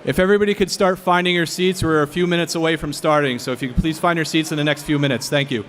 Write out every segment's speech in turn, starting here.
If everybody could start finding your seats, we're a few minutes away from starting. So if you could please find your seats in the next few minutes. Thank you.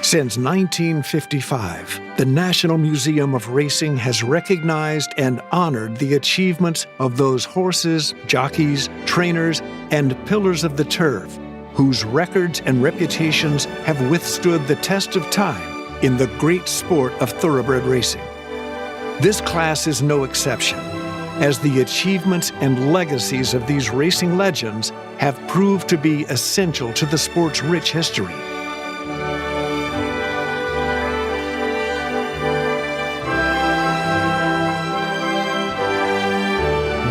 Since 1955, the National Museum of Racing has recognized and honored the achievements of those horses, jockeys, trainers, and pillars of the turf whose records and reputations have withstood the test of time in the great sport of thoroughbred racing. This class is no exception, as the achievements and legacies of these racing legends have proved to be essential to the sport's rich history.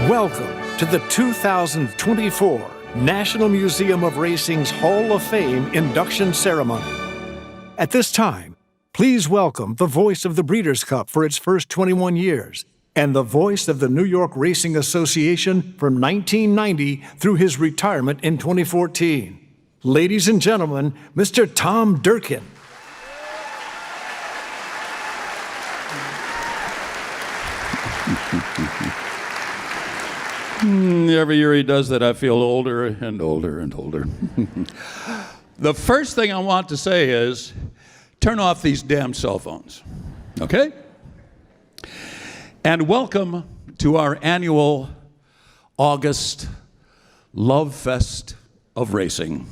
Welcome to the 2024 National Museum of Racing's Hall of Fame induction ceremony. At this time, please welcome the voice of the Breeders' Cup for its first 21 years and the voice of the New York Racing Association from 1990 through his retirement in 2014. Ladies and gentlemen, Mr. Tom Durkin. Every year he does that, I feel older and older and older. The first thing I want to say is, turn off these damn cell phones, okay? And welcome to our annual August Love Fest of Racing,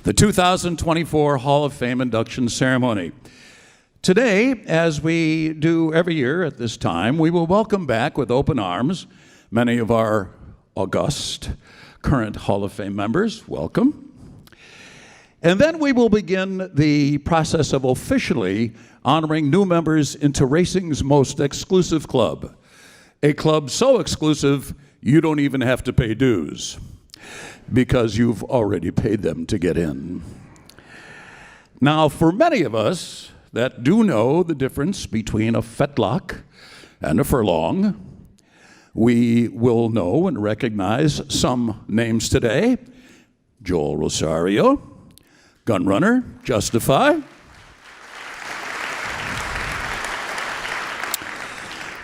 the 2024 Hall of Fame induction ceremony. Today, as we do every year at this time, we will welcome back with open arms many of our august current Hall of Fame members. Welcome. And then we will begin the process of officially honoring new members into racing's most exclusive club, a club so exclusive you don't even have to pay dues because you've already paid them to get in. Now, for many of us that do know the difference between a fetlock and a furlong, we will know and recognize some names today: Joel Rosario, Gunrunner, Justify.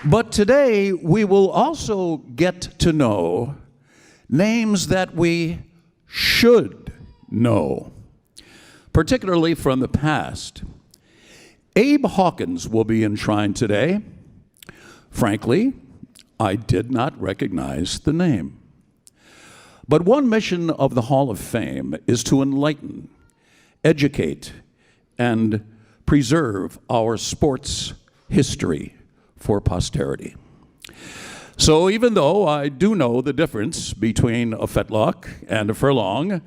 But today we will also get to know names that we should know, particularly from the past. Abe Hawkins will be enshrined today. Frankly, I did not recognize the name. But one mission of the Hall of Fame is to enlighten, educate, and preserve our sports history for posterity. So even though I do know the difference between a fetlock and a furlong,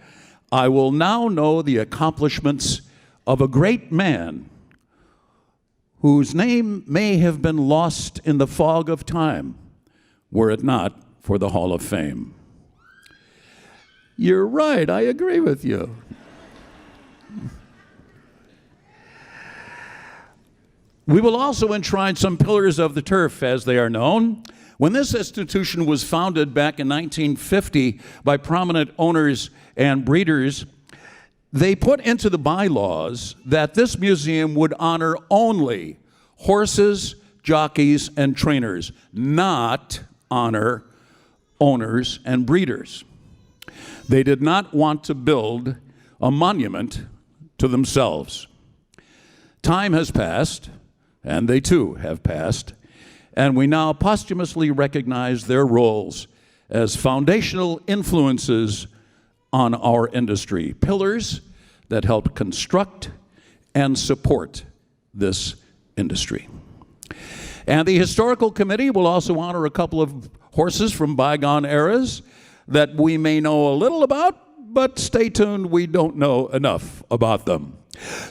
I will now know the accomplishments of a great man whose name may have been lost in the fog of time were it not for the Hall of Fame. You're right, I agree with you. We will also enshrine some pillars of the turf, as they are known. When this institution was founded back in 1950 by prominent owners and breeders, they put into the bylaws that this museum would honor only horses, jockeys, and trainers, not honor owners and breeders. They did not want to build a monument to themselves. Time has passed, and they too have passed, and we now posthumously recognize their roles as foundational influences on our industry, pillars that helped construct and support this industry. And the Historical Committee will also honor a couple of horses from bygone eras that we may know a little about, but stay tuned, we don't know enough about them.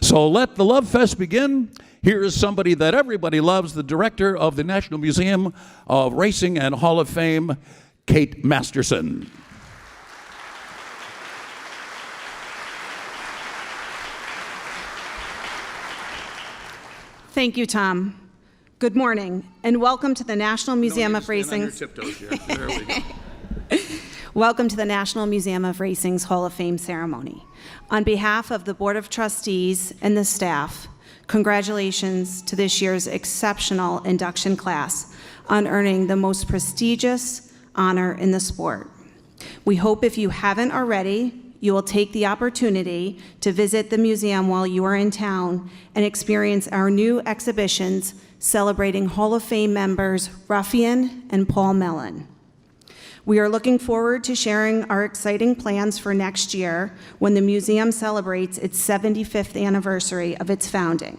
So let the Love Fest begin. Here is somebody that everybody loves, the director of the National Museum of Racing and Hall of Fame, Kate Masterson. Thank you, Tom. Good morning, and welcome to the National Museum of Racing's Welcome to the National Museum of Racing's Hall of Fame ceremony. On behalf of the Board of Trustees and the staff, congratulations to this year's exceptional induction class on earning the most prestigious honor in the sport. We hope if you haven't already, you will take the opportunity to visit the museum while you are in town and experience our new exhibitions celebrating Hall of Fame members Ruffian and Paul Mellon. We are looking forward to sharing our exciting plans for next year when the museum celebrates its 75th anniversary of its founding.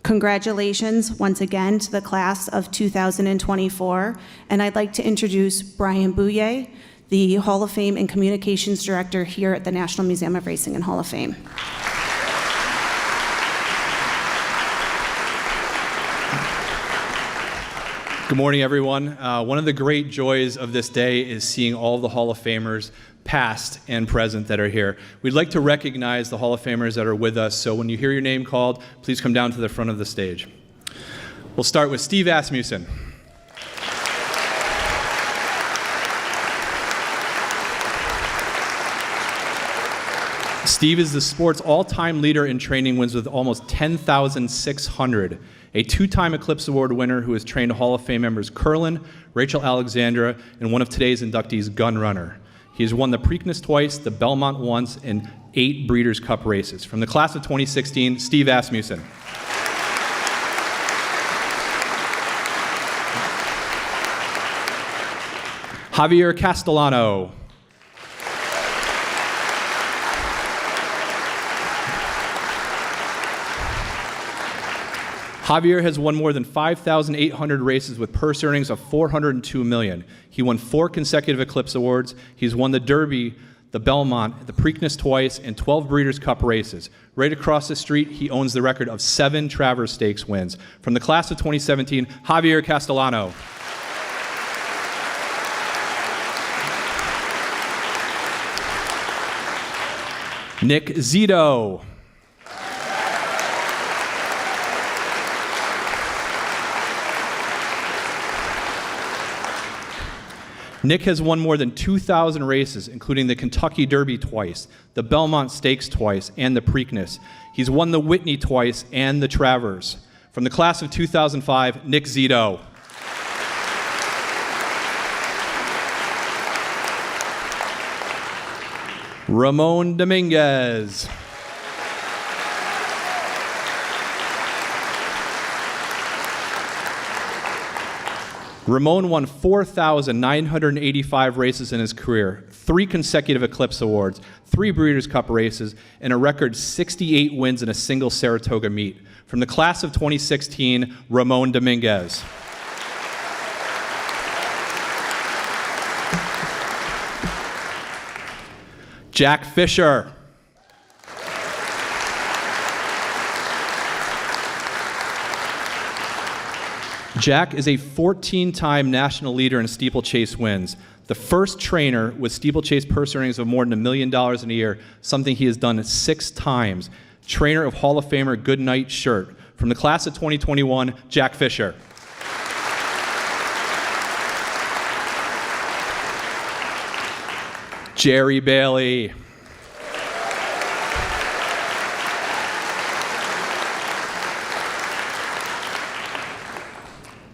Congratulations once again to the class of 2024, and I'd like to introduce Brian Bouye, the Hall of Fame and Communications Director here at the National Museum of Racing and Hall of Fame. Good morning, everyone. One of the great joys of this day is seeing all of the Hall of Famers, past and present, that are here. We'd like to recognize the Hall of Famers that are with us, so when you hear your name called, please come down to the front of the stage. We'll start with Steve Asmussen. Steve is the sport's all-time leader in training wins with almost 10,600. A two-time Eclipse Award winner who has trained Hall of Fame members Curlin, Rachel Alexandra, and one of today's inductees, Gun Runner. He has won the Preakness twice, the Belmont once, and 8 Breeders' Cup races. From the class of 2016, Steve Asmussen. Javier Castellano. Javier has won more than 5,800 races with purse earnings of $402 million. He won 4 consecutive Eclipse Awards. He's won the Derby, the Belmont, the Preakness twice, and 12 Breeders' Cup races. Right across the street, he owns the record of 7 Travers Stakes wins. From the class of 2017, Javier Castellano. Nick Zito. Nick has won more than 2,000 races, including the Kentucky Derby twice, the Belmont Stakes twice, and the Preakness. He's won the Whitney twice and the Travers. From the class of 2005, Nick Zito. Ramon Dominguez. Ramon won 4,985 races in his career, 3 consecutive Eclipse Awards, 3 Breeders' Cup races, and a record 68 wins in a single Saratoga meet. From the class of 2016, Ramon Dominguez. Jack Fisher. Jack is a 14-time national leader in steeplechase wins. The first trainer with steeplechase purse earnings of more than $1 million in a year, something he has done 6 times. Trainer of Hall of Famer Goodnight Shirt. From the class of 2021, Jack Fisher. Jerry Bailey.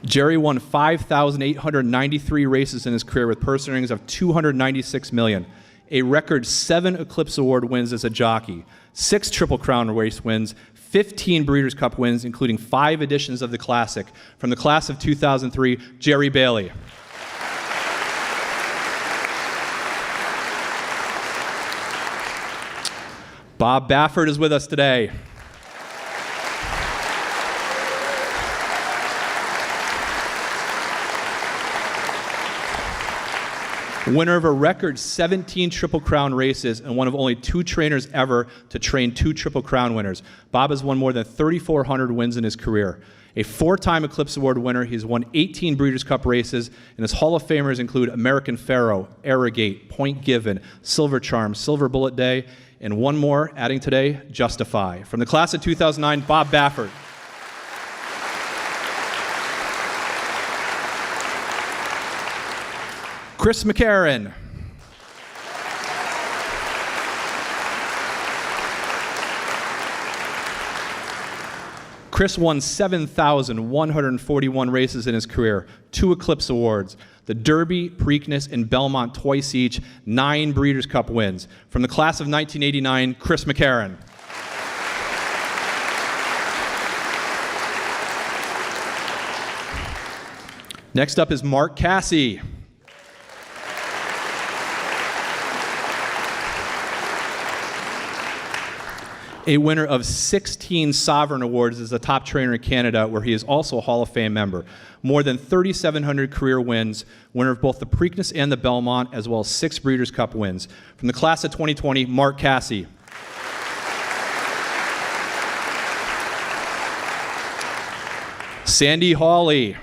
Jerry won 5,893 races in his career with purse earnings of $296 million, a record 7 Eclipse Award wins as a jockey, 6 Triple Crown race wins, 15 Breeders' Cup wins, including 5 editions of the Classic. From the class of 2003, Jerry Bailey. Bob Baffert is with us today. Winner of a record 17 Triple Crown races and one of only 2 trainers ever to train 2 Triple Crown winners. Bob has won more than 3,400 wins in his career. A 4-time Eclipse Award winner, he's won 18 Breeders' Cup races, and his Hall of Famers include American Pharoah, Arrogate, Point Given, Silver Charm, Silver Bullet Day, and one more, adding today, Justify. From the class of 2009, Bob Baffert. Chris McCarron. Chris won 7,141 races in his career, 2 Eclipse Awards, the Derby, Preakness, and Belmont twice each, 9 Breeders' Cup wins. From the class of 1989, Chris McCarron. Next up is Mark Cassey. A winner of 16 Sovereign Awards as the top trainer in Canada, where he is also a Hall of Fame member. More than 3,700 career wins, winner of both the Preakness and the Belmont, as well as 6 Breeders' Cup wins. From the class of 2020, Mark Cassey. Sandy Hawley.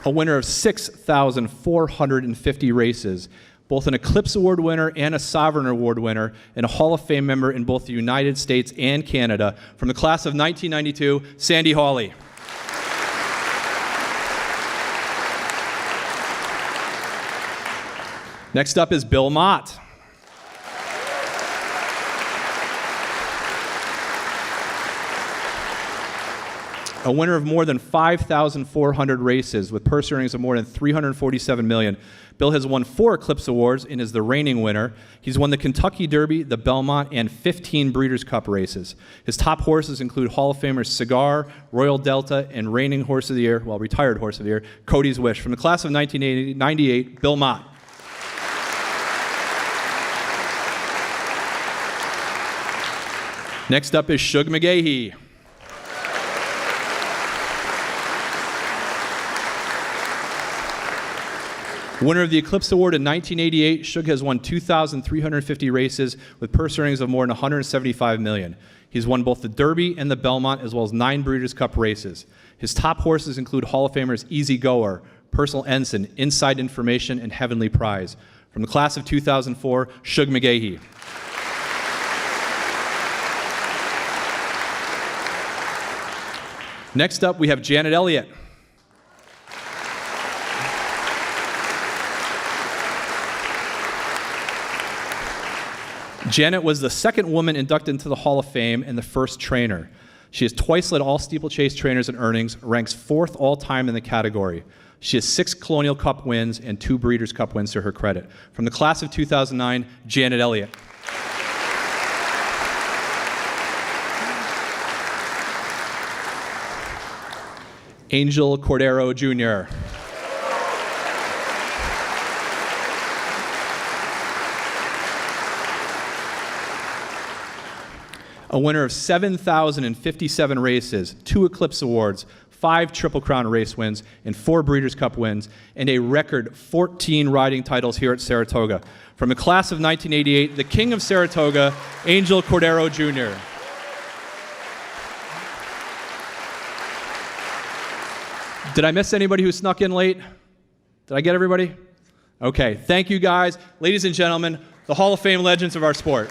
A winner of 6,450 races, both an Eclipse Award winner and a Sovereign Award winner, and a Hall of Fame member in both the United States and Canada. From the class of 1992, Sandy Hawley. Next up is Bill Mott. A winner of more than 5,400 races with purse earnings of more than $347 million. Bill has won 4 Eclipse Awards and is the reigning winner. He's won the Kentucky Derby, the Belmont, and 15 Breeders' Cup races. His top horses include Hall of Famers Cigar, Royal Delta, and reigning Horse of the Year, well, retired Horse of the Year, Cody's Wish. From the class of 1998, Bill Mott. Next up is Shug McGahee. Winner of the Eclipse Award in 1988, Shug has won 2,350 races with purse earnings of more than $175 million. He's won both the Derby and the Belmont, as well as 9 Breeders' Cup races. His top horses include Hall of Famers Easy Goer, Personal Ensign, Inside Information, and Heavenly Prize. From the class of 2004, Shug McGahee. Next up, we have Janet Elliott. Janet was the second woman inducted into the Hall of Fame and the first trainer. She has twice led all steeplechase trainers in earnings, ranks 4th all-time in the category. She has 6 Colonial Cup wins and 2 Breeders' Cup wins to her credit. From the class of 2009, Janet Elliott. Angel Cordero Jr. A winner of 7,057 races, 2 Eclipse Awards, 5 Triple Crown race wins, and 4 Breeders' Cup wins, and a record 14 riding titles here at Saratoga. From the class of 1988, the King of Saratoga, Angel Cordero Jr. Did I miss anybody who snuck in late? Did I get everybody? Okay, thank you guys. Ladies and gentlemen, the Hall of Fame legends of our sport.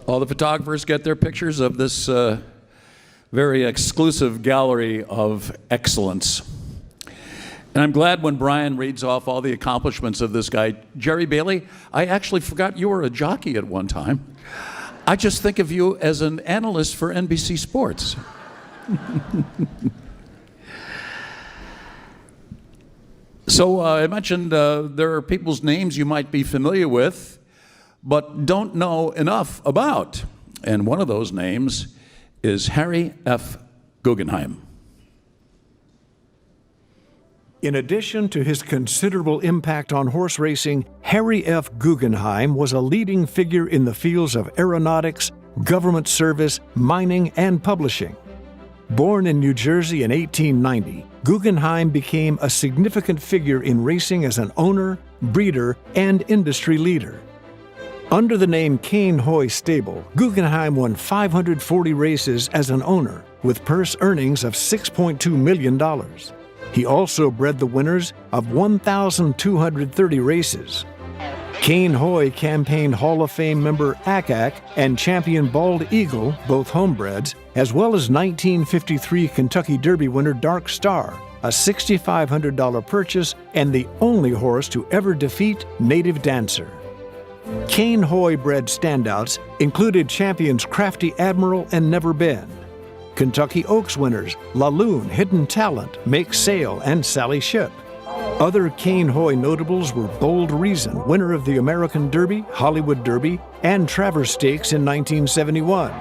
All the photographers get their pictures of this very exclusive gallery of excellence. And I'm glad when Brian reads off all the accomplishments of this guy. Jerry Bailey, I actually forgot you were a jockey at one time. I just think of you as an analyst for NBC Sports. So I mentioned there are people's names you might be familiar with, but don't know enough about. And one of those names is Harry F. Guggenheim. In addition to his considerable impact on horse racing, Harry F. Guggenheim was a leading figure in the fields of aeronautics, government service, mining, and publishing. Born in New Jersey in 1890, Guggenheim became a significant figure in racing as an owner, breeder, and industry leader. Under the name Kane Hoy Stable, Guggenheim won 540 races as an owner, with purse earnings of $6.2 million. He also bred the winners of 1,230 races. Kane Hoy campaigned Hall of Fame member Ack and champion Bald Eagle, both homebreds, as well as 1953 Kentucky Derby winner Dark Star, a $6,500 purchase and the only horse to ever defeat Native Dancer. Kane Hoy bred standouts included champions Crafty Admiral and Never Been. Kentucky Oaks winners La Lune, Hidden Talent, Make Sail, and Sally Ship. Other Kane Hoy notables were Bold Reason, winner of the American Derby, Hollywood Derby, and Travers Stakes in 1971.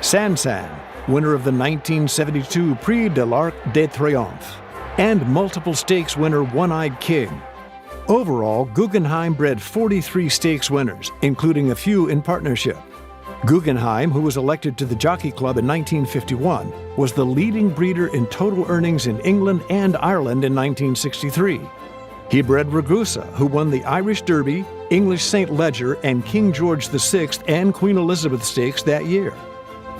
Sansan, winner of the 1972 Prix de l'Arc de Triomphe, and multiple stakes winner One-Eyed King. Overall, Guggenheim bred 43 stakes winners, including a few in partnership. Guggenheim, who was elected to the Jockey Club in 1951, was the leading breeder in total earnings in England and Ireland in 1963. He bred Ragusa, who won the Irish Derby, English St. Leger, and King George VI and Queen Elizabeth Stakes that year.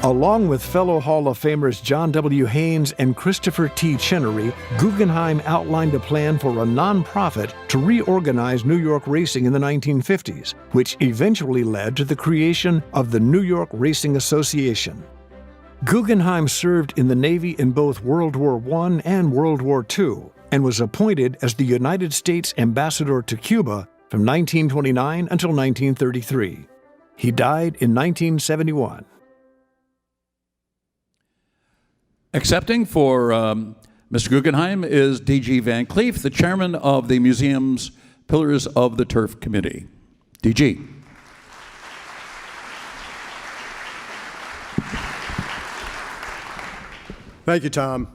Along with fellow Hall of Famers John W. Haynes and Christopher T. Chinnery, Guggenheim outlined a plan for a nonprofit to reorganize New York racing in the 1950s, which eventually led to the creation of the New York Racing Association. Guggenheim served in the Navy in both World War I and World War II, and was appointed as the United States Ambassador to Cuba from 1929 until 1933. He died in 1971. Accepting for Mr. Guggenheim is D.G. Van Cleef, the chairman of the museum's Pillars of the Turf Committee. D.G. Thank you, Tom.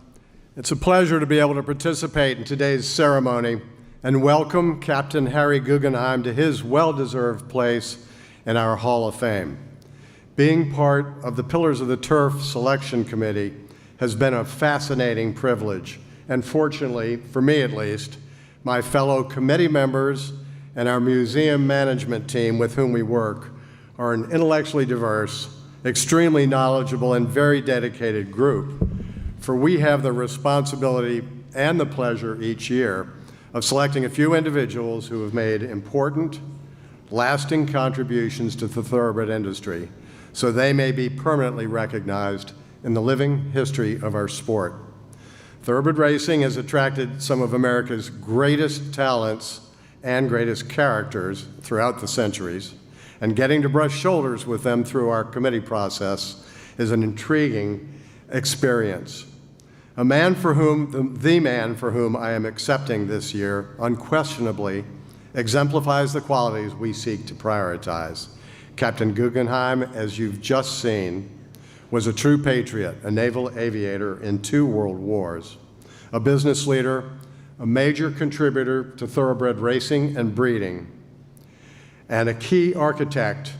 It's a pleasure to be able to participate in today's ceremony and welcome Captain Harry Guggenheim to his well-deserved place in our Hall of Fame. Being part of the Pillars of the Turf Selection Committee has been a fascinating privilege, and fortunately, for me at least, my fellow committee members and our museum management team with whom we work are an intellectually diverse, extremely knowledgeable, and very dedicated group, for we have the responsibility and the pleasure each year of selecting a few individuals who have made important, lasting contributions to the thoroughbred industry so they may be permanently recognized in the living history of our sport. Thoroughbred racing has attracted some of America's greatest talents and greatest characters throughout the centuries, and getting to brush shoulders with them through our committee process is an intriguing experience. The man for whom I am accepting this year unquestionably exemplifies the qualities we seek to prioritize. Captain Guggenheim, as you've just seen, was a true patriot, a naval aviator in 2 world wars, a business leader, a major contributor to thoroughbred racing and breeding, and a key architect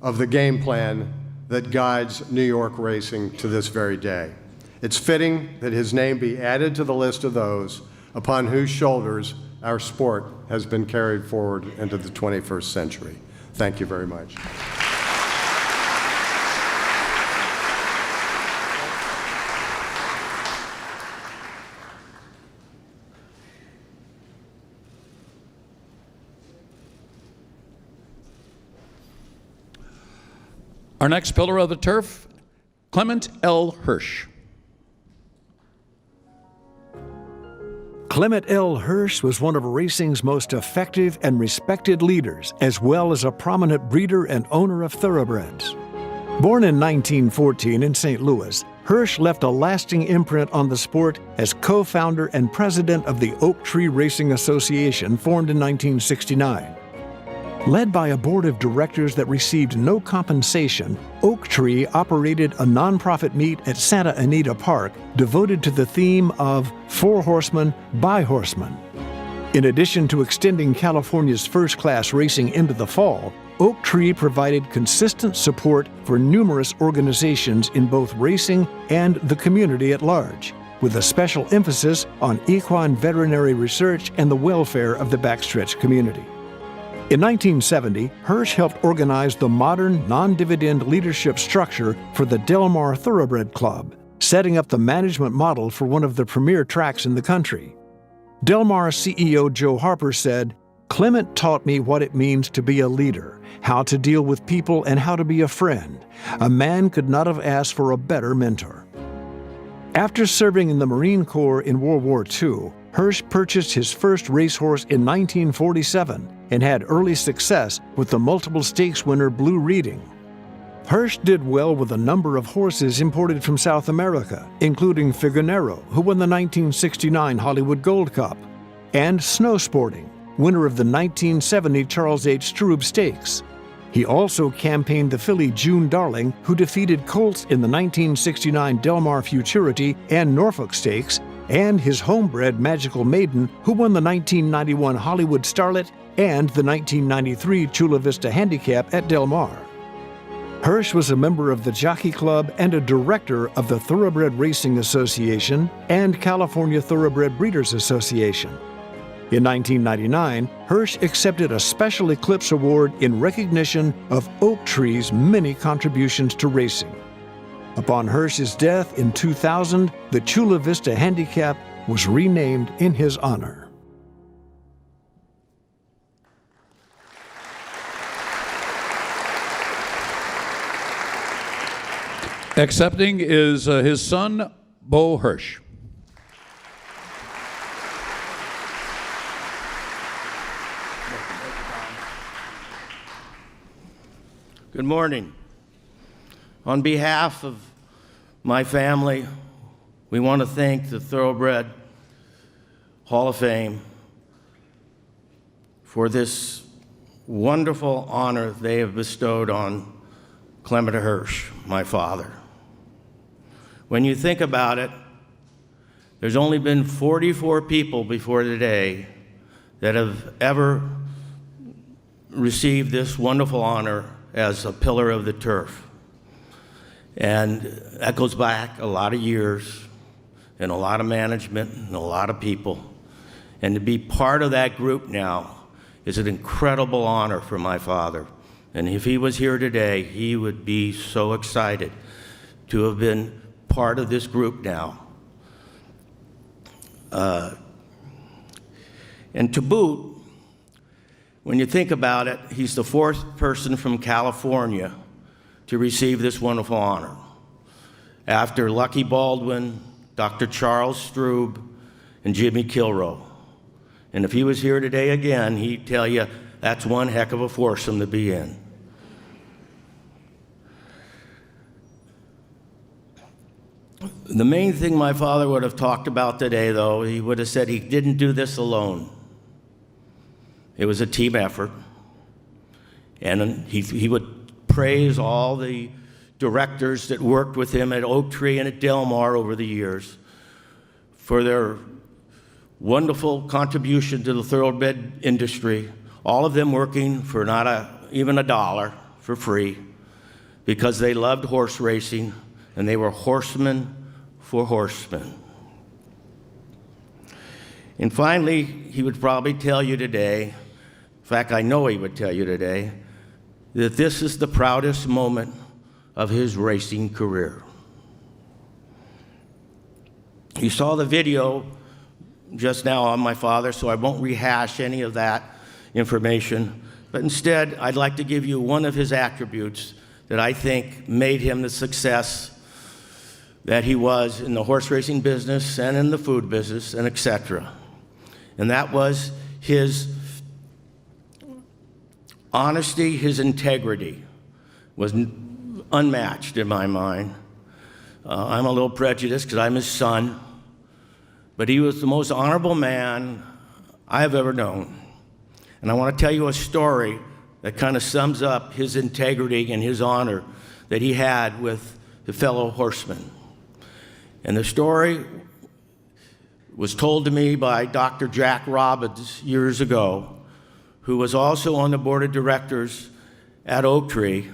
of the game plan that guides New York racing to this very day. It's fitting that his name be added to the list of those upon whose shoulders our sport has been carried forward into the 21st century. Thank you very much. Our next pillar of the turf, Clement L. Hirsch. Clement L. Hirsch was one of racing's most effective and respected leaders, as well as a prominent breeder and owner of thoroughbreds. Born in 1914 in St. Louis, Hirsch left a lasting imprint on the sport as co-founder and president of the Oak Tree Racing Association, formed in 1969. Led by a board of directors that received no compensation, Oak Tree operated a nonprofit meet at Santa Anita Park devoted to the theme of 4 horsemen by horsemen. In addition to extending California's first-class racing into the fall, Oak Tree provided consistent support for numerous organizations in both racing and the community at large, with a special emphasis on equine veterinary research and the welfare of the backstretch community. In 1970, Hirsch helped organize the modern, non-dividend leadership structure for the Del Mar Thoroughbred Club, setting up the management model for one of the premier tracks in the country. Del Mar CEO Joe Harper said, Clement taught me what it means to be a leader, how to deal with people, and how to be a friend. A man could not have asked for a better mentor. After serving in the Marine Corps in World War II, Hirsch purchased his first racehorse in 1947 and had early success with the multiple stakes winner Blue Reading. Hirsch did well with a number of horses imported from South America, including Figueroa, who won the 1969 Hollywood Gold Cup, and Snow Sporting, winner of the 1970 Charles H. Strube Stakes. He also campaigned the filly June Darling, who defeated colts in the 1969 Del Mar Futurity and Norfolk Stakes, and his homebred Magical Maiden, who won the 1991 Hollywood Starlet and the 1993 Chula Vista Handicap at Del Mar. Hirsch was a member of the Jockey Club and a director of the Thoroughbred Racing Association and California Thoroughbred Breeders Association. In 1999, Hirsch accepted a Special Eclipse Award in recognition of Oak Tree's many contributions to racing. Upon Hirsch's death in 2000, the Chula Vista Handicap was renamed in his honor. Accepting is his son, Bo Hirsch. Good morning. On behalf of my family, we want to thank the Thoroughbred Hall of Fame for this wonderful honor they have bestowed on Clement Hirsch, my father. When you think about it, there's only been 44 people before today that have ever received this wonderful honor as a pillar of the turf. And that goes back a lot of years and a lot of management and a lot of people. And to be part of that group now is an incredible honor for my father. And if he was here today, he would be so excited to have been part of this group now. And to boot, when you think about it, he's the fourth person from California to receive this wonderful honor. After Lucky Baldwin, Dr. Charles Strube, and Jimmy Kilroe. And if he was here today again, he'd tell you that's one heck of a foursome to be in. The main thing my father would have talked about today, though, he would have said he didn't do this alone. It was a team effort. And he would praise all the directors that worked with him at Oak Tree and at Del Mar over the years for their wonderful contribution to the thoroughbred industry, all of them working for not even a dollar for free because they loved horse racing and they were horsemen for horsemen. And finally, he would probably tell you today, in fact, I know he would tell you today, that this is the proudest moment of his racing career. You saw the video just now on my father, so I won't rehash any of that information, but instead, I'd like to give you one of his attributes that I think made him the success that he was in the horse racing business and in the food business and etc. And that was his honesty, his integrity was unmatched in my mind. I'm a little prejudiced because I'm his son, but he was the most honorable man I have ever known. And I want to tell you a story that kind of sums up his integrity and his honor that he had with the fellow horsemen. And the story was told to me by Dr. Jack Robbins years ago, who was also on the board of directors at Oak Tree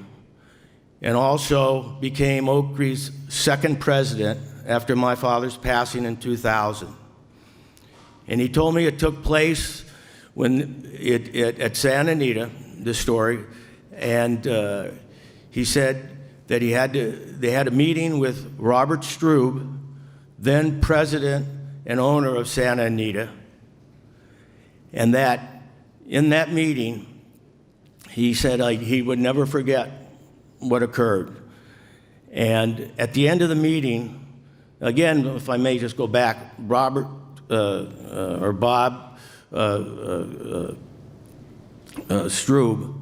and also became Oak Tree's second president after my father's passing in 2000. And he told me it took place when at Santa Anita, this story, and he said that they had a meeting with Robert Strube, then president and owner of Santa Anita, and that in that meeting, he said he would never forget what occurred. And at the end of the meeting, again, if I may just go back, Bob Strube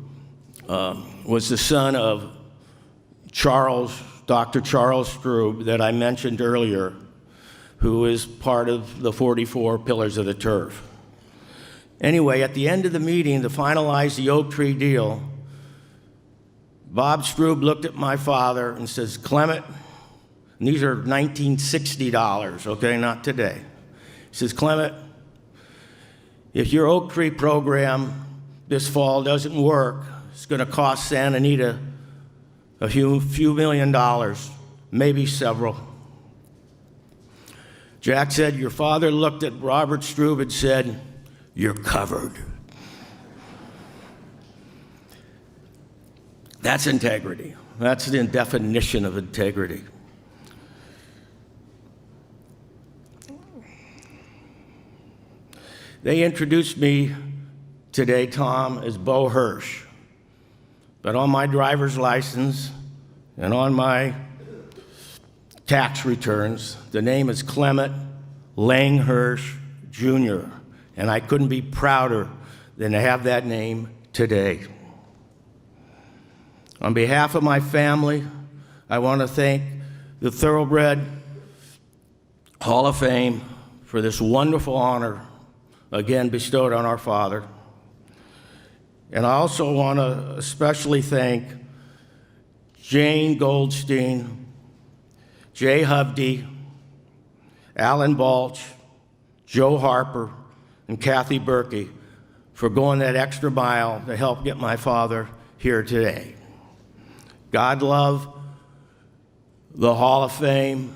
was the son of Dr. Charles Strube that I mentioned earlier, who is part of the 44 Pillars of the Turf. Anyway, at the end of the meeting, to finalize the Oak Tree deal, Bob Strube looked at my father and says, Clement, and these are $1960, okay, not today. He says, Clement, if your Oak Tree program this fall doesn't work, it's going to cost Santa Anita a few $1,000,000, maybe several. Jack said, your father looked at Robert Strube and said, you're covered. That's integrity. That's the definition of integrity. They introduced me today, Tom, as Bo Hirsch. But on my driver's license and on my tax returns, the name is Clement Lang Hirsch, Jr., and I couldn't be prouder than to have that name today. On behalf of my family, I want to thank the Thoroughbred Hall of Fame for this wonderful honor, again bestowed on our father. And I also want to especially thank Jane Goldstein, Jay Hovde, Alan Balch, Joe Harper, and Kathy Berkey for going that extra mile to help get my father here today. God love the Hall of Fame.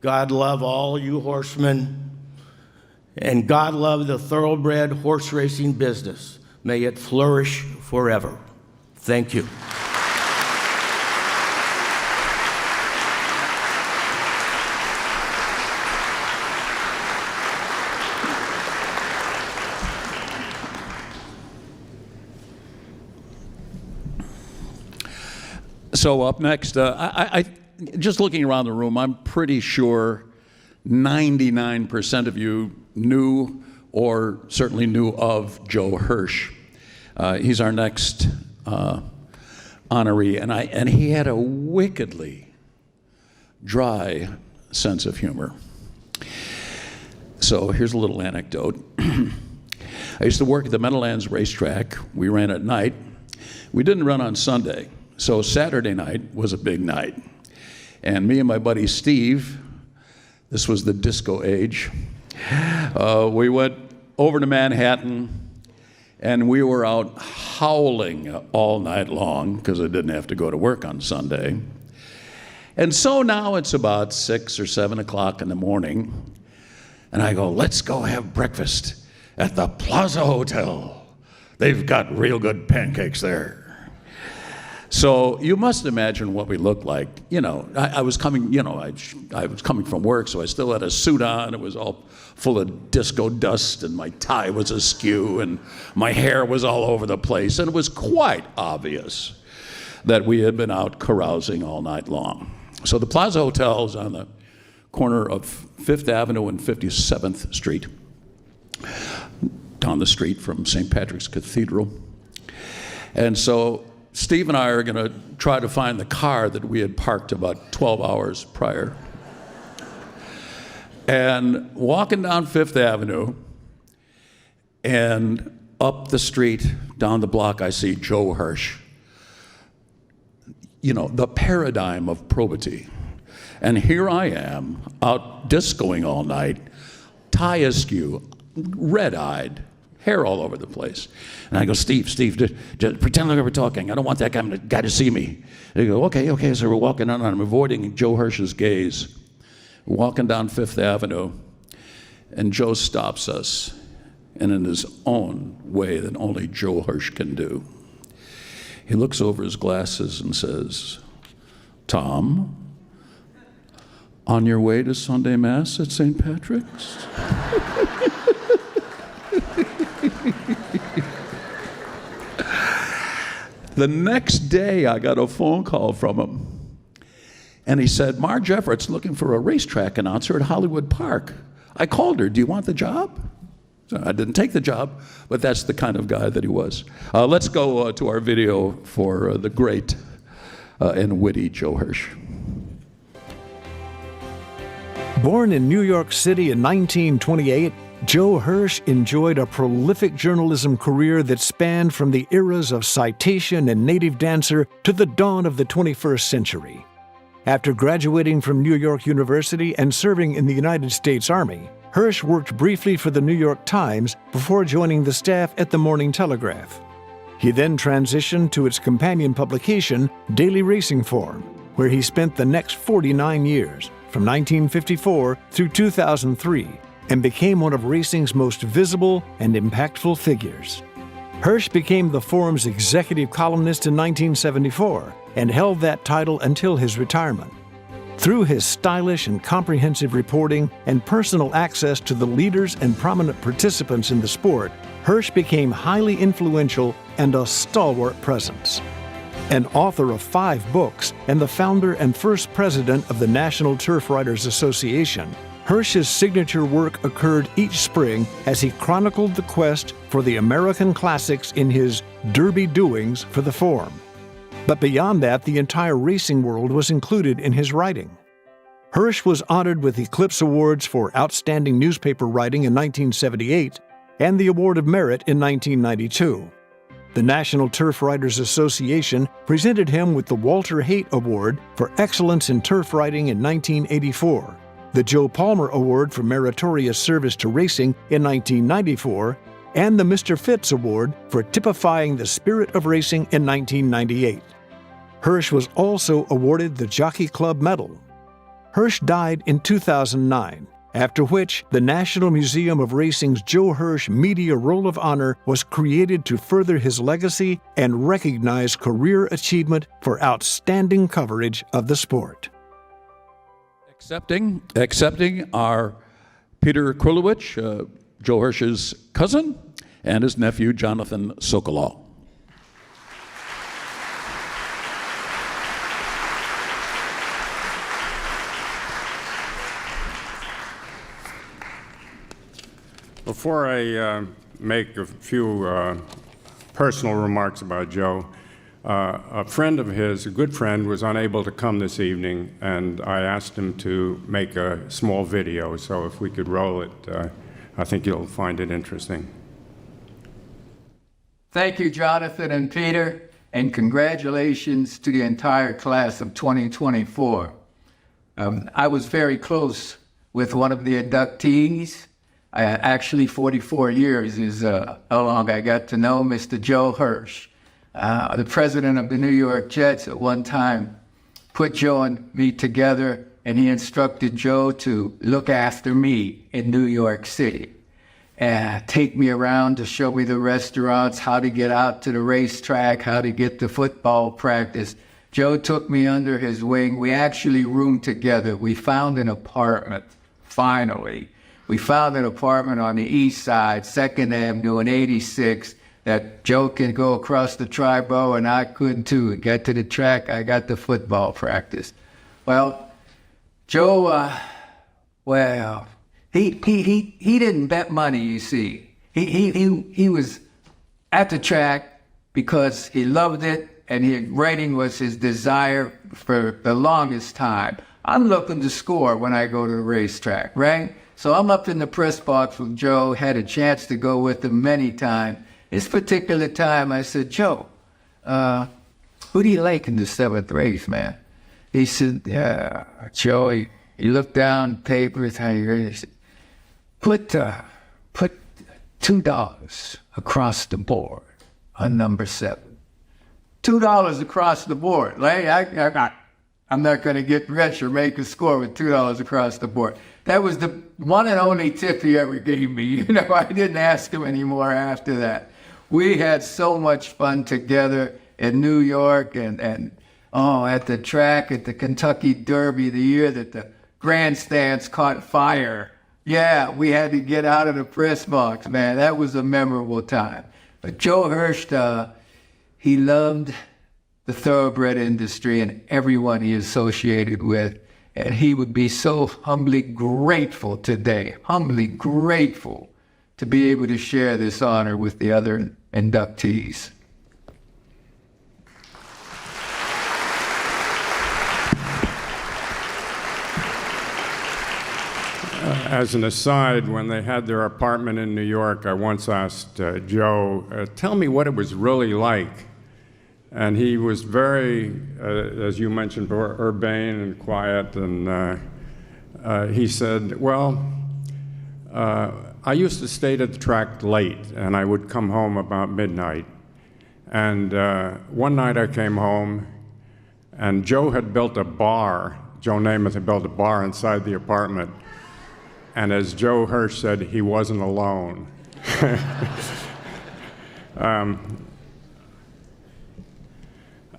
God love all you horsemen. And God love the thoroughbred horse racing business. May it flourish forever. Thank you. So up next, I just looking around the room, I'm pretty sure 99% of you knew or certainly knew of Joe Hirsch. He's our next honoree, and he had a wickedly dry sense of humor. So here's a little anecdote. I used to work at the Meadowlands racetrack. We ran at night. We didn't run on Sunday. So Saturday night was a big night. And me and my buddy Steve, this was the disco age, we went over to Manhattan and we were out howling all night long because I didn't have to go to work on Sunday. And so now it's about 6 or 7 o'clock in the morning and I go, let's go have breakfast at the Plaza Hotel. They've got real good pancakes there. So you must imagine what we looked like. You know, I was coming, you know, I was coming from work, so I still had a suit on. It was all full of disco dust, and my tie was askew, and my hair was all over the place. And it was quite obvious that we had been out carousing all night long. So the Plaza Hotel is on the corner of 5th Avenue and 57th Street, down the street from St. Patrick's Cathedral. And so Steve and I are going to try to find the car that we had parked about 12 hours prior. And walking down 5th Avenue and up the street, down the block, I see Joe Hirsch. You know, the paradigm of probity. And here I am, out discoing all night, tie askew, red-eyed, hair all over the place. And I go, Steve, just pretend like we're talking. I don't want that guy to see me. They go, okay. So we're walking on, and I'm avoiding Joe Hirsch's gaze. We're walking down 5th Avenue, and Joe stops us, and in his own way that only Joe Hirsch can do, he looks over his glasses and says, Tom, on your way to Sunday Mass at St. Patrick's? The next day, I got a phone call from him. And he said, Marge Everett's looking for a racetrack announcer at Hollywood Park. I called her, do you want the job? So I didn't take the job, but that's the kind of guy that he was. Let's go to our video for the great and witty Joe Hirsch. Born in New York City in 1928, Joe Hirsch enjoyed a prolific journalism career that spanned from the eras of Citation and Native Dancer to the dawn of the 21st century. After graduating from New York University and serving in the United States Army, Hirsch worked briefly for the New York Times before joining the staff at the Morning Telegraph. He then transitioned to its companion publication, Daily Racing Form, where he spent the next 49 years, from 1954 through 2003, and became one of racing's most visible and impactful figures. Hirsch became the forum's executive columnist in 1974 and held that title until his retirement. Through his stylish and comprehensive reporting and personal access to the leaders and prominent participants in the sport, Hirsch became highly influential and a stalwart presence. An author of 5 books and the founder and first president of the National Turf Riders Association, Hirsch's signature work occurred each spring as he chronicled the quest for the American classics in his Derby doings for the Forum. But beyond that, the entire racing world was included in his writing. Hirsch was honored with Eclipse Awards for Outstanding Newspaper Writing in 1978 and the Award of Merit in 1992. The National Turf Riders Association presented him with the Walter Haight Award for Excellence in Turf Writing in 1984, the Joe Palmer Award for Meritorious Service to Racing in 1994, and the Mr. Fitz Award for typifying the spirit of racing in 1998. Hirsch was also awarded the Jockey Club Medal. Hirsch died in 2009, after which the National Museum of Racing's Joe Hirsch Media Roll of Honor was created to further his legacy and recognize career achievement for outstanding coverage of the sport. Accepting are Peter Krulewicz, Joe Hirsch's cousin, and his nephew, Jonathan Sokolow. Before I make a few personal remarks about Joe, a friend of his, a good friend, was unable to come this evening, and I asked him to make a small video, so if we could roll it, I think you'll find it interesting. Thank you, Jonathan and Peter, and congratulations to the entire class of 2024. I was very close with one of the inductees. Actually, 44 years is how long I got to know Mr. Joe Hirsch. The president of the New York Jets at one time put Joe and me together, and he instructed Joe to look after me in New York City and take me around to show me the restaurants, how to get out to the racetrack, how to get to football practice. Joe took me under his wing. We actually roomed together. We found an apartment, finally. We found an apartment on the east side, 2nd Avenue in 86, that Joe can go across the Tri-Bow and I could too. Get to the track, I got the football practice. Well, Joe, he didn't bet money, you see. He was at the track because he loved it, and writing was his desire for the longest time. I'm looking to score when I go to the racetrack, right? So I'm up in the press box with Joe, had a chance to go with him many times. This particular time, I said, Joe, who do you like in the 7th race, man? He said, yeah, Joe, he looked down papers, how he said, put $2 across the board on number 7. $2 across the board. I'm not going to get rich or make a score with $2 across the board. That was the one and only tip he ever gave me. You know, I didn't ask him anymore after that. We had so much fun together in New York and at the track at the Kentucky Derby, the year that the grandstands caught fire. Yeah, we had to get out of the press box, man. That was a memorable time. But Joe Hirsch, He loved the thoroughbred industry and everyone he associated with. And he would be so humbly grateful today, humbly grateful to be able to share this honor with the other inductees. As an aside, when they had their apartment in New York, I once asked Joe, tell me what it was really like. And he was very, as you mentioned, urbane and quiet. And he said, well, I used to stay at the track late, and I would come home about midnight. And one night I came home, and Joe had built a bar. Joe Namath had built a bar inside the apartment. And as Joe Hirsch said, he wasn't alone.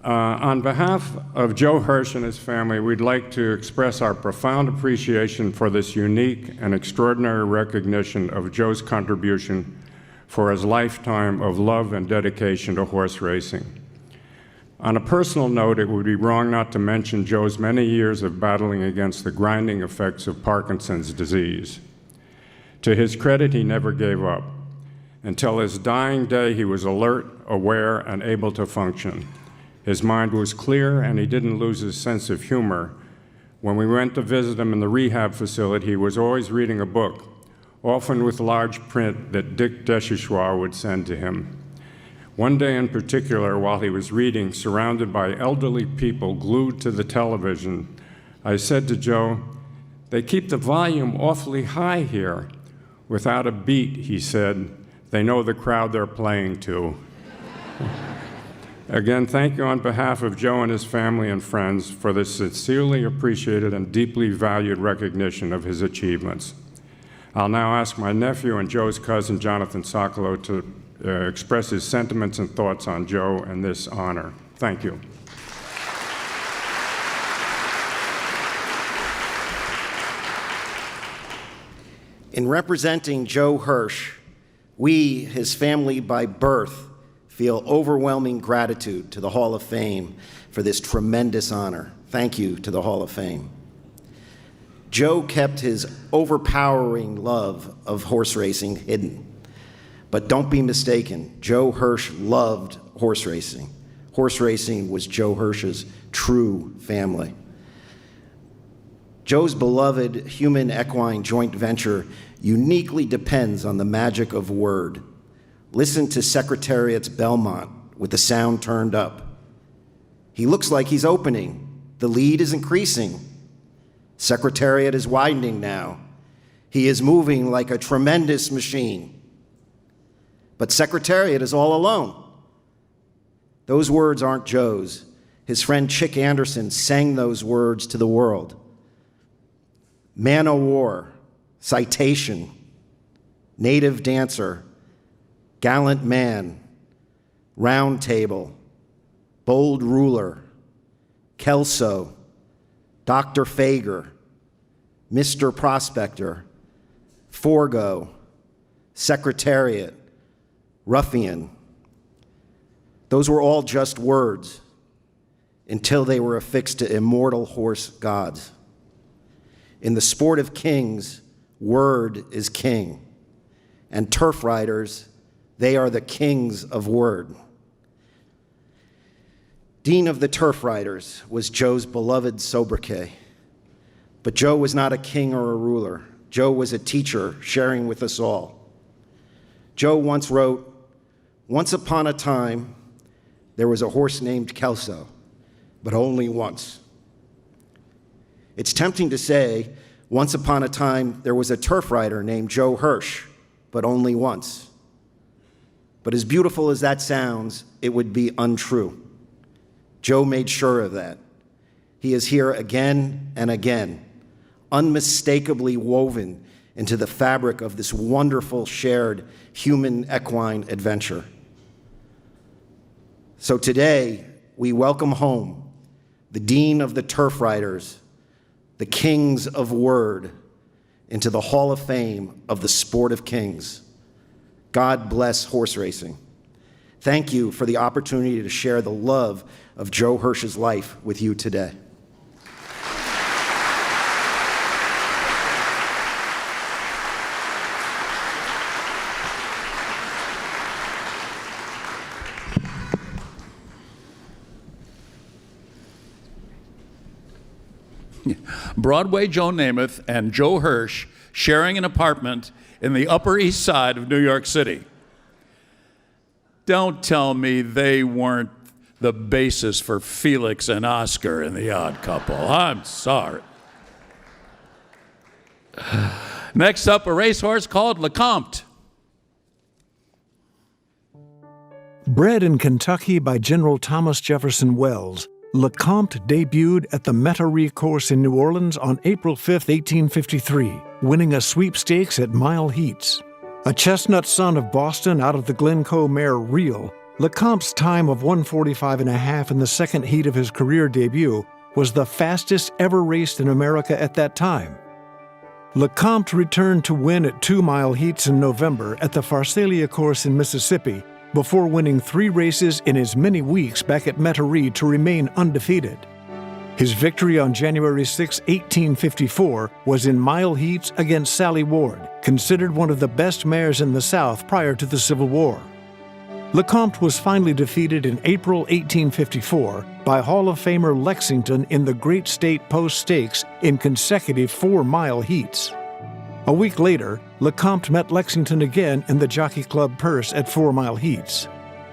On behalf of Joe Hirsch and his family, we'd like to express our profound appreciation for this unique and extraordinary recognition of Joe's contribution for his lifetime of love and dedication to horse racing. On a personal note, it would be wrong not to mention Joe's many years of battling against the grinding effects of Parkinson's disease. To his credit, he never gave up. Until his dying day, he was alert, aware, and able to function. His mind was clear, and he didn't lose his sense of humor. When we went to visit him in the rehab facility, he was always reading a book, often with large print that Dick Deschissois would send to him. One day in particular, while he was reading, surrounded by elderly people glued to the television, I said to Joe, "They keep the volume awfully high here." "Without a beat," he said. "They know the crowd they're playing to." Again, thank you on behalf of Joe and his family and friends for this sincerely appreciated and deeply valued recognition of his achievements. I'll now ask my nephew and Joe's cousin, Jonathan Sokolow, to express his sentiments and thoughts on Joe and this honor. Thank you. In representing Joe Hirsch, we, his family by birth, feel overwhelming gratitude to the Hall of Fame for this tremendous honor. Thank you to the Hall of Fame. Joe kept his overpowering love of horse racing hidden. But don't be mistaken, Joe Hirsch loved horse racing. Horse racing was Joe Hirsch's true family. Joe's beloved human-equine joint venture uniquely depends on the magic of word. Listen to Secretariat's Belmont with the sound turned up. He looks like he's opening. The lead is increasing. Secretariat is widening now. He is moving like a tremendous machine. But Secretariat is all alone. Those words aren't Joe's. His friend Chick Anderson sang those words to the world. Man o' war, citation, native dancer, gallant man, round table, bold ruler, Kelso, Dr. Fager, Mr. Prospector, Forgo, Secretariat, ruffian. Those were all just words until they were affixed to immortal horse gods. In the sport of kings, word is king. And turf riders, they are the kings of word. Dean of the Turf Riders was Joe's beloved sobriquet. But Joe was not a king or a ruler. Joe was a teacher sharing with us all. Joe once wrote, "Once upon a time, there was a horse named Kelso, but only once." It's tempting to say, once upon a time, there was a turf rider named Joe Hirsch, but only once. But as beautiful as that sounds, it would be untrue. Joe made sure of that. He is here again and again, unmistakably woven into the fabric of this wonderful shared human-equine adventure. So today, we welcome home the Dean of the Turf Riders, the Kings of Word, into the Hall of Fame of the Sport of Kings. God bless horse racing. Thank you for the opportunity to share the love of Joe Hirsch's life with you today. Broadway Joe Namath and Joe Hirsch sharing an apartment in the Upper East Side of New York City. Don't tell me they weren't the basis for Felix and Oscar in The Odd Couple. I'm sorry. Next up, a racehorse called LeCompte. Bred in Kentucky by General Thomas Jefferson Wells, LeCompte debuted at the Metairie course in New Orleans on April 5, 1853, winning a sweepstakes at mile heats. A chestnut son of Boston out of the Glencoe mare Reel, LeCompte's time of 1:45.5 in the second heat of his career debut was the fastest ever raced in America at that time. LeCompte returned to win at 2-mile heats in November at the Pharsalia course in Mississippi, before winning 3 races in as many weeks back at Metairie to remain undefeated. His victory on January 6, 1854, was in mile heats against Sally Ward, considered one of the best mares in the South prior to the Civil War. LeCompte was finally defeated in April 1854 by Hall of Famer Lexington in the Great State Post Stakes in consecutive 4-mile heats. A week later, LeCompte met Lexington again in the Jockey Club purse at 4-mile heats.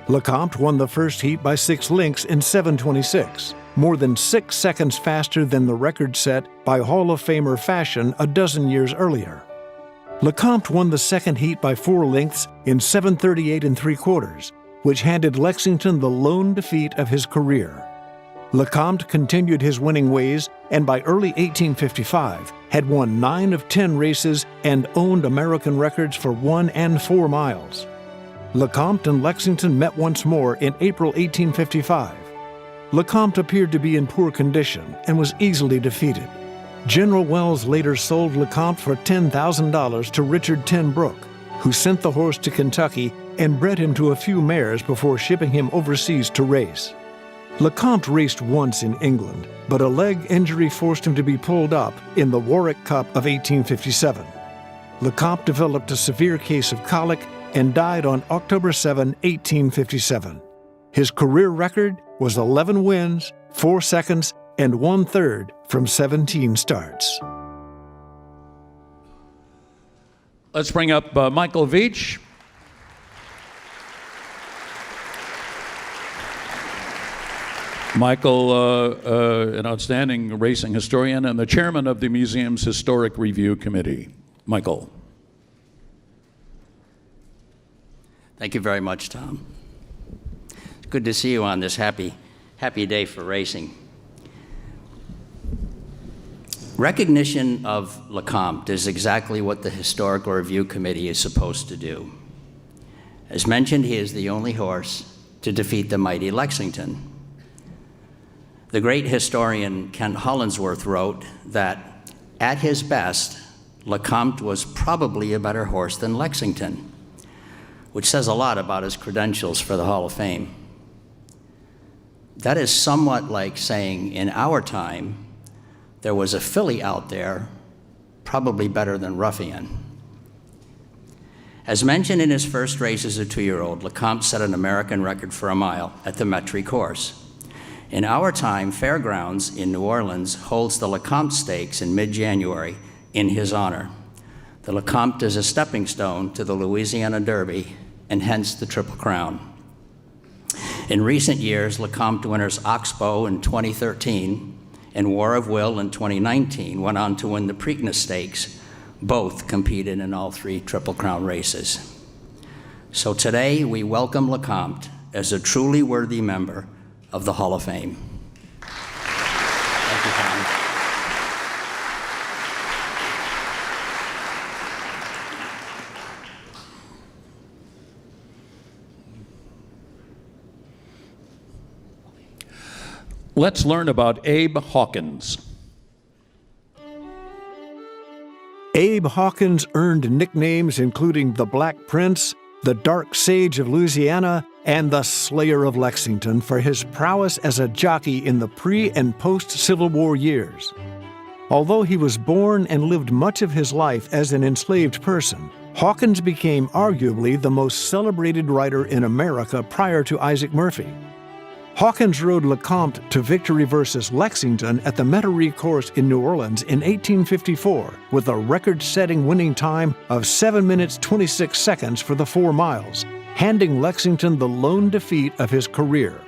LeCompte won the first heat by 6 lengths in 7:26, more than 6 seconds faster than the record set by Hall of Famer Fashion a dozen years earlier. LeCompte won the second heat by 4 lengths in 7:38 3/4, which handed Lexington the lone defeat of his career. LeCompte continued his winning ways and by early 1855 had won 9 of 10 races and owned American records for 1 and 4 miles. LeCompte and Lexington met once more in April 1855. LeCompte appeared to be in poor condition and was easily defeated. General Wells later sold LeCompte for $10,000 to Richard Ten Broek, who sent the horse to Kentucky and bred him to a few mares before shipping him overseas to race. LeCompte raced once in England, but a leg injury forced him to be pulled up in the Warwick Cup of 1857. LeCompte developed a severe case of colic and died on October 7, 1857. His career record was 11 wins, 4 seconds, and 1/3 from 17 starts. Let's bring up Michael Veach. Michael, an outstanding racing historian and the chairman of the museum's Historic Review Committee. Michael. Thank you very much, Tom. It's good to see you on this happy day for racing. Recognition of LeCompte is exactly what the Historical Review Committee is supposed to do. As mentioned, he is the only horse to defeat the mighty Lexington. The great historian Kent Hollinsworth wrote that, at his best, LeCompte was probably a better horse than Lexington, which says a lot about his credentials for the Hall of Fame. That is somewhat like saying, in our time, there was a filly out there probably better than Ruffian. As mentioned in his first race as a 2-year-old, LeCompte set an American record for a mile at the Metairie course. In our time, Fairgrounds in New Orleans holds the LeCompte Stakes in mid-January in his honor. The LeCompte is a stepping stone to the Louisiana Derby and hence the Triple Crown. In recent years, LeCompte winners Oxbow in 2013 and War of Will in 2019 went on to win the Preakness Stakes. Both competed in all 3 Triple Crown races. So today, we welcome LeCompte as a truly worthy member of the Hall of Fame. Thank you, Tom. Let's learn about Abe Hawkins. Abe Hawkins earned nicknames including the Black Prince, the Dark Sage of Louisiana, and the Slayer of Lexington for his prowess as a jockey in the pre- and post-Civil War years. Although he was born and lived much of his life as an enslaved person, Hawkins became arguably the most celebrated rider in America prior to Isaac Murphy. Hawkins rode LeCompte to victory versus Lexington at the Metairie Course in New Orleans in 1854 with a record-setting winning time of 7 minutes 26 seconds for the 4 miles, handing Lexington the lone defeat of his career.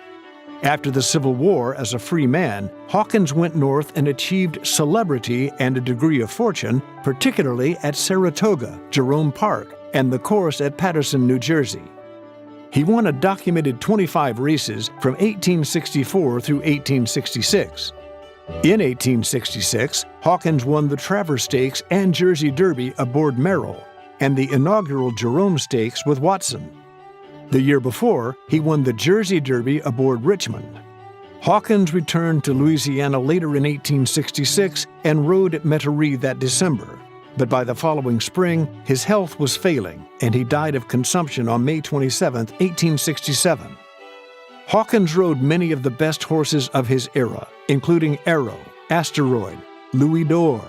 After the Civil War, as a free man, Hawkins went north and achieved celebrity and a degree of fortune, particularly at Saratoga, Jerome Park, and the course at Paterson, New Jersey. He won a documented 25 races from 1864 through 1866. In 1866, Hawkins won the Travers Stakes and Jersey Derby aboard Merrill, and the inaugural Jerome Stakes with Watson. The year before, he won the Jersey Derby aboard Richmond. Hawkins returned to Louisiana later in 1866 and rode at Metairie that December. But by the following spring, his health was failing, and he died of consumption on May 27, 1867. Hawkins rode many of the best horses of his era, including Arrow, Asteroid, Louis d'Or,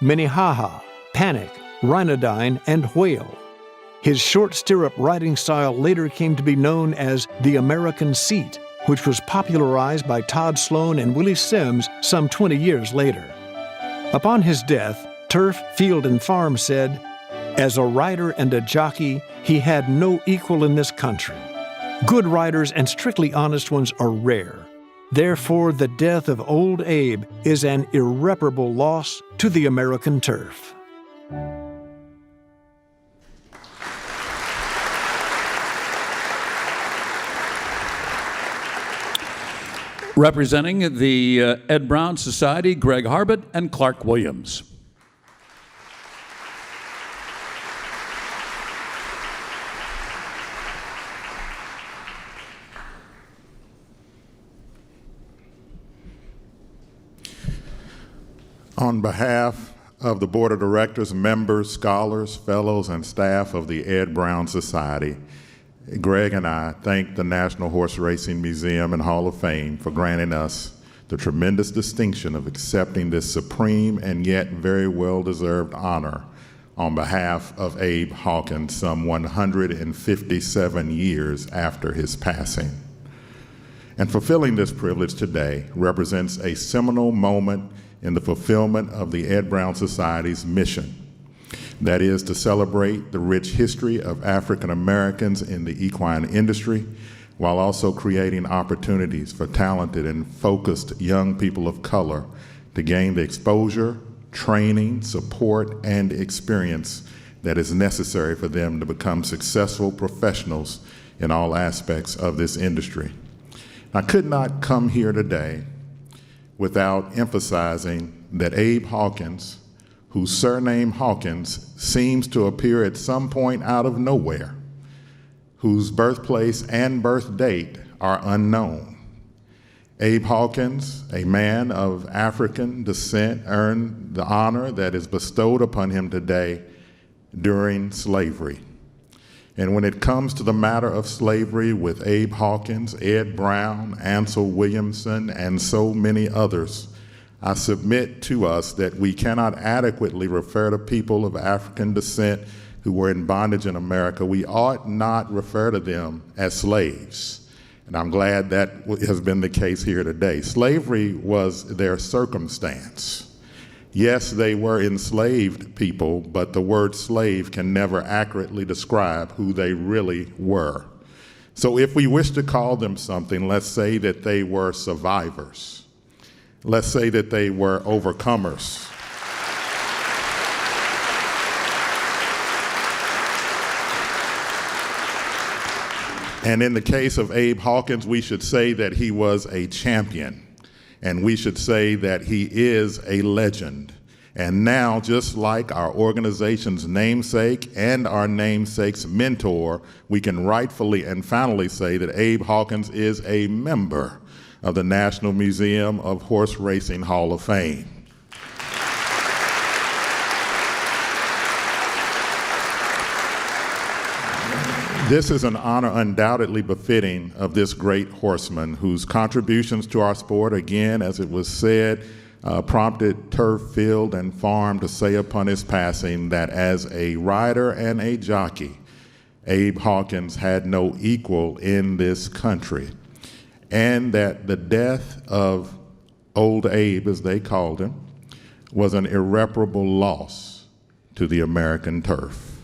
Minnehaha, Panic, Rhinodyne, and Whale. His short stirrup riding style later came to be known as the American seat, which was popularized by Todd Sloan and Willie Sims some 20 years later. Upon his death, Turf, Field, and Farm said, "As a rider and a jockey, he had no equal in this country. Good riders and strictly honest ones are rare. Therefore, the death of old Abe is an irreparable loss to the American turf." Representing the Ed Brown Society, Greg Harbert and Clark Williams. On behalf of the Board of Directors, members, scholars, fellows, and staff of the Ed Brown Society, Greg and I thank the National Horse Racing Museum and Hall of Fame for granting us the tremendous distinction of accepting this supreme and yet very well-deserved honor on behalf of Abe Hawkins some 157 years after his passing. And fulfilling this privilege today represents a seminal moment in the fulfillment of the Ed Brown Society's mission. That is to celebrate the rich history of African Americans in the equine industry, while also creating opportunities for talented and focused young people of color to gain the exposure, training, support, and experience that is necessary for them to become successful professionals in all aspects of this industry. I could not come here today without emphasizing that Abe Hawkins, whose surname Hawkins seems to appear at some point out of nowhere, whose birthplace and birth date are unknown. Abe Hawkins, a man of African descent, earned the honor that is bestowed upon him today during slavery. And when it comes to the matter of slavery with Abe Hawkins, Ed Brown, Ansel Williamson, and so many others, I submit to us that we cannot adequately refer to people of African descent who were in bondage in America. We ought not refer to them as slaves. And I'm glad that has been the case here today. Slavery was their circumstance. Yes, they were enslaved people, but the word slave can never accurately describe who they really were. So if we wish to call them something, let's say that they were survivors. Let's say that they were overcomers. And in the case of Abe Hawkins, we should say that he was a champion. And we should say that he is a legend. And now, just like our organization's namesake and our namesake's mentor, we can rightfully and finally say that Abe Hawkins is a member of the National Museum of Horse Racing Hall of Fame. This is an honor undoubtedly befitting of this great horseman whose contributions to our sport, again, as it was said, prompted Turf, Field, and Farm to say upon his passing that as a rider and a jockey, Abe Hawkins had no equal in this country, and that the death of old Abe, as they called him, was an irreparable loss to the American turf.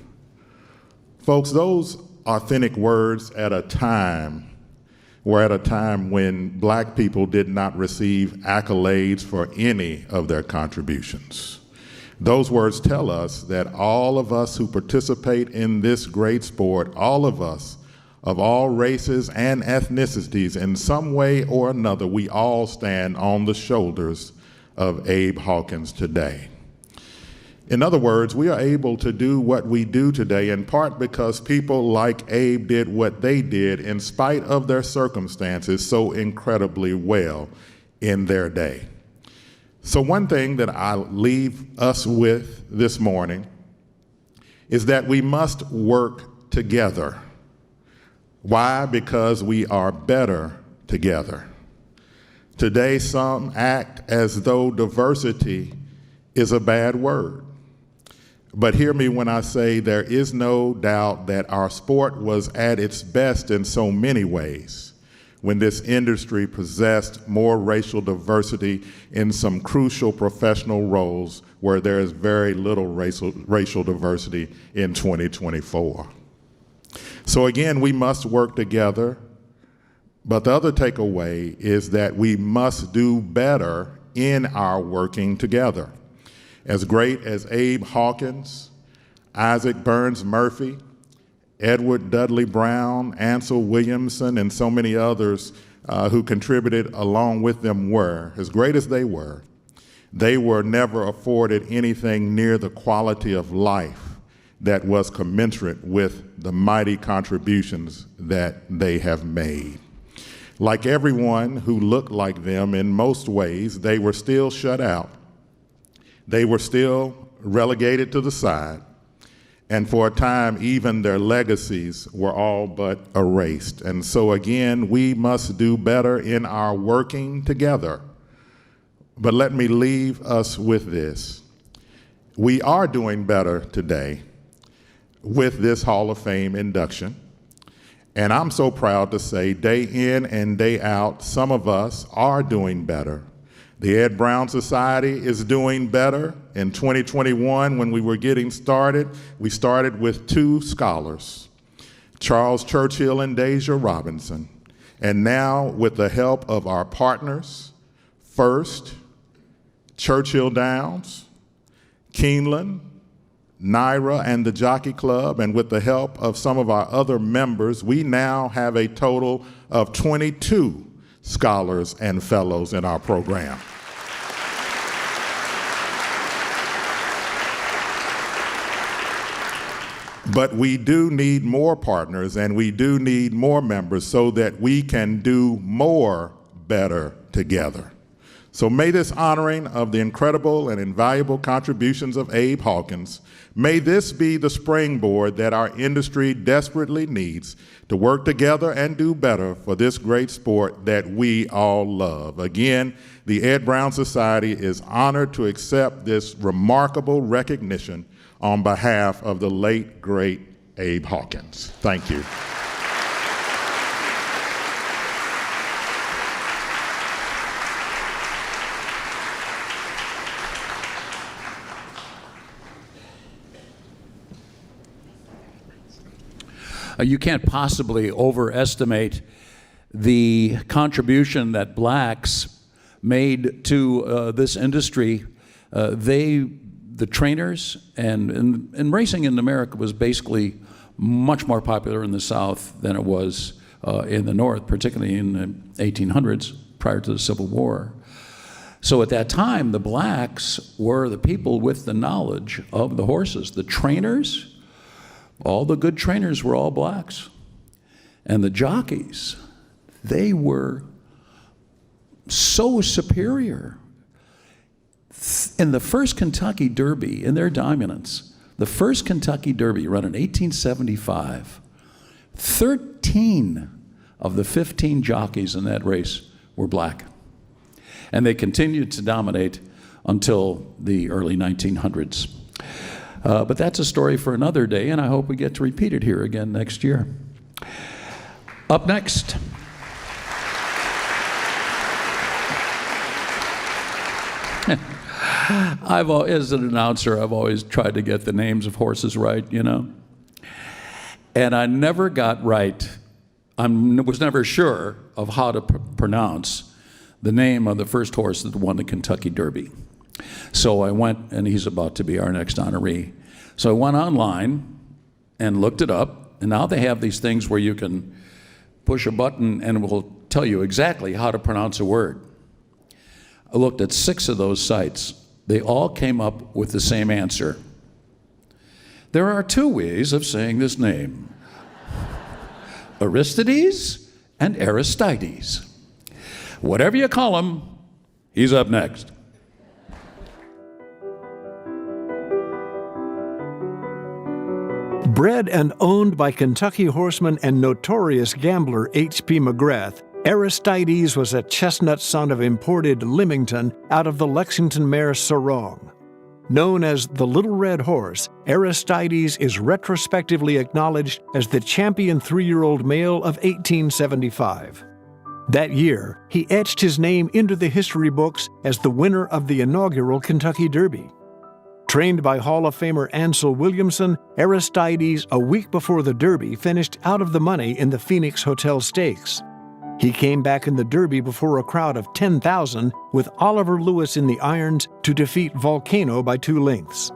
Folks, those authentic words were at a time when black people did not receive accolades for any of their contributions. Those words tell us that all of us who participate in this great sport, all of us of all races and ethnicities, in some way or another, we all stand on the shoulders of Abe Hawkins today. In other words, we are able to do what we do today in part because people like Abe did what they did in spite of their circumstances so incredibly well in their day. So one thing that I leave us with this morning is that we must work together. Why? Because we are better together. Today, some act as though diversity is a bad word. But hear me when I say there is no doubt that our sport was at its best in so many ways when this industry possessed more racial diversity in some crucial professional roles where there is very little racial diversity in 2024. So again, we must work together, but the other takeaway is that we must do better in our working together. As great as Abe Hawkins, Isaac Burns Murphy, Edward Dudley Brown, Ansel Williamson, and so many others who contributed along with them were, as great as they were never afforded anything near the quality of life that was commensurate with the mighty contributions that they have made. Like everyone who looked like them in most ways, they were still shut out. They were still relegated to the side, and for a time, even their legacies were all but erased. And so again, we must do better in our working together. But let me leave us with this. We are doing better today with this Hall of Fame induction. And I'm so proud to say, day in and day out, some of us are doing better. The Ed Brown Society is doing better. In 2021, when we were getting started, we started with 2 scholars, Charles Churchill and Deja Robinson. And now, with the help of our partners, First, Churchill Downs, Keeneland, Naira, and the Jockey Club, and with the help of some of our other members, we now have a total of 22 scholars and fellows in our program. But we do need more partners and we do need more members so that we can do more better together. So may this honoring of the incredible and invaluable contributions of Abe Hawkins, may this be the springboard that our industry desperately needs to work together and do better for this great sport that we all love. Again, the Ed Brown Society is honored to accept this remarkable recognition on behalf of the late, great Abe Hawkins. Thank you. You can't possibly overestimate the contribution that blacks made to this industry. The trainers, and racing in America was basically much more popular in the South than it was in the North, particularly in the 1800s, prior to the Civil War. So at that time, the blacks were the people with the knowledge of the horses. The trainers, all the good trainers were all blacks. And the jockeys, they were so superior. In the first Kentucky Derby, in their dominance, the first Kentucky Derby run in 1875, 13 of the 15 jockeys in that race were black. And they continued to dominate until the early 1900s. But that's a story for another day, and I hope we get to repeat it here again next year. Up next. As an announcer, I've always tried to get the names of horses right, you know. And I never got right. I was never sure of how to pronounce the name of the first horse that won the Kentucky Derby. So I went, and he's about to be our next honoree. So I went online and looked it up, and now they have these things where you can push a button and it will tell you exactly how to pronounce a word. I looked at 6 of those sites. They all came up with the same answer. There are 2 ways of saying this name: Aristides and Aristides. Whatever you call him, he's up next. Bred and owned by Kentucky horseman and notorious gambler H.P. McGrath, Aristides was a chestnut son of imported Lymington out of the Lexington mare Sarong. Known as the Little Red Horse, Aristides is retrospectively acknowledged as the champion 3-year-old male of 1875. That year, he etched his name into the history books as the winner of the inaugural Kentucky Derby. Trained by Hall of Famer Ansel Williamson, Aristides, a week before the Derby, finished out of the money in the Phoenix Hotel Stakes. He came back in the Derby before a crowd of 10,000 with Oliver Lewis in the irons to defeat Volcano by 2 lengths.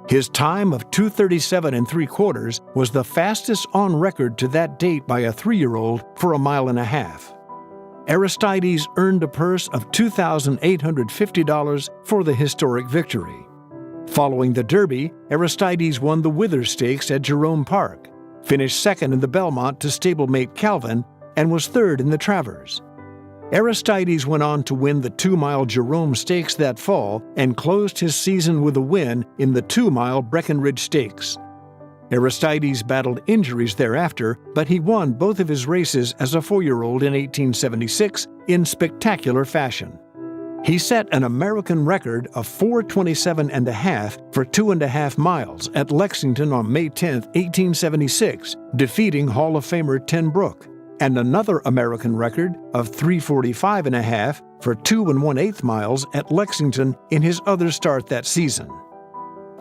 His time of 2:37 3/4 was the fastest on record to that date by a 3-year-old for a mile and a half. Aristides earned a purse of $2,850 for the historic victory. Following the Derby, Aristides won the Withers Stakes at Jerome Park, finished second in the Belmont to stablemate Calvin, and was third in the Travers. Aristides went on to win the 2-mile Jerome Stakes that fall and closed his season with a win in the 2-mile Breckenridge Stakes. Aristides battled injuries thereafter, but he won both of his races as a 4-year-old in 1876 in spectacular fashion. He set an American record of 4:27.5 for 2.5 miles at Lexington on May 10, 1876, defeating Hall of Famer Ten Brook, and another American record of 3:45.5 for 2 1/8 miles at Lexington in his other start that season.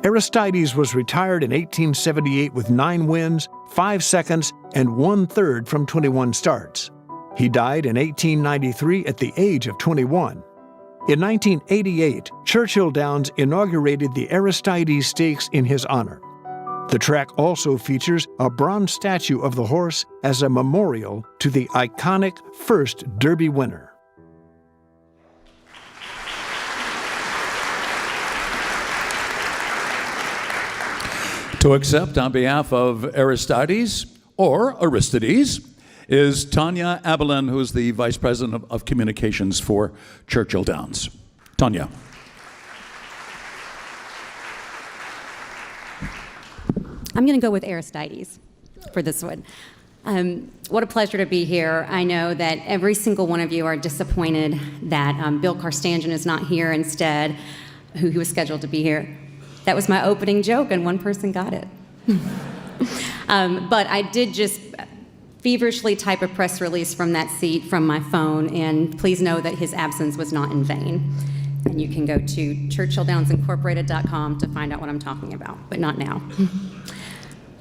Aristides was retired in 1878 with 9 wins, 5 seconds, and 1/3 from 21 starts. He died in 1893 at the age of 21. In 1988, Churchill Downs inaugurated the Aristides Stakes in his honor. The track also features a bronze statue of the horse as a memorial to the iconic first Derby winner. To accept on behalf of Aristides, or Aristides, is Tanya Abelin, who's the Vice President of Communications for Churchill Downs. Tanya. I'm going to go with Aristides for this one. What a pleasure to be here. I know that every single one of you are disappointed that Bill Carstangen is not here instead, who he was scheduled to be here. That was my opening joke, and one person got it. But I did just feverishly type a press release from that seat from my phone, and please know that his absence was not in vain. And you can go to churchilldownsincorporated.com to find out what I'm talking about, but not now.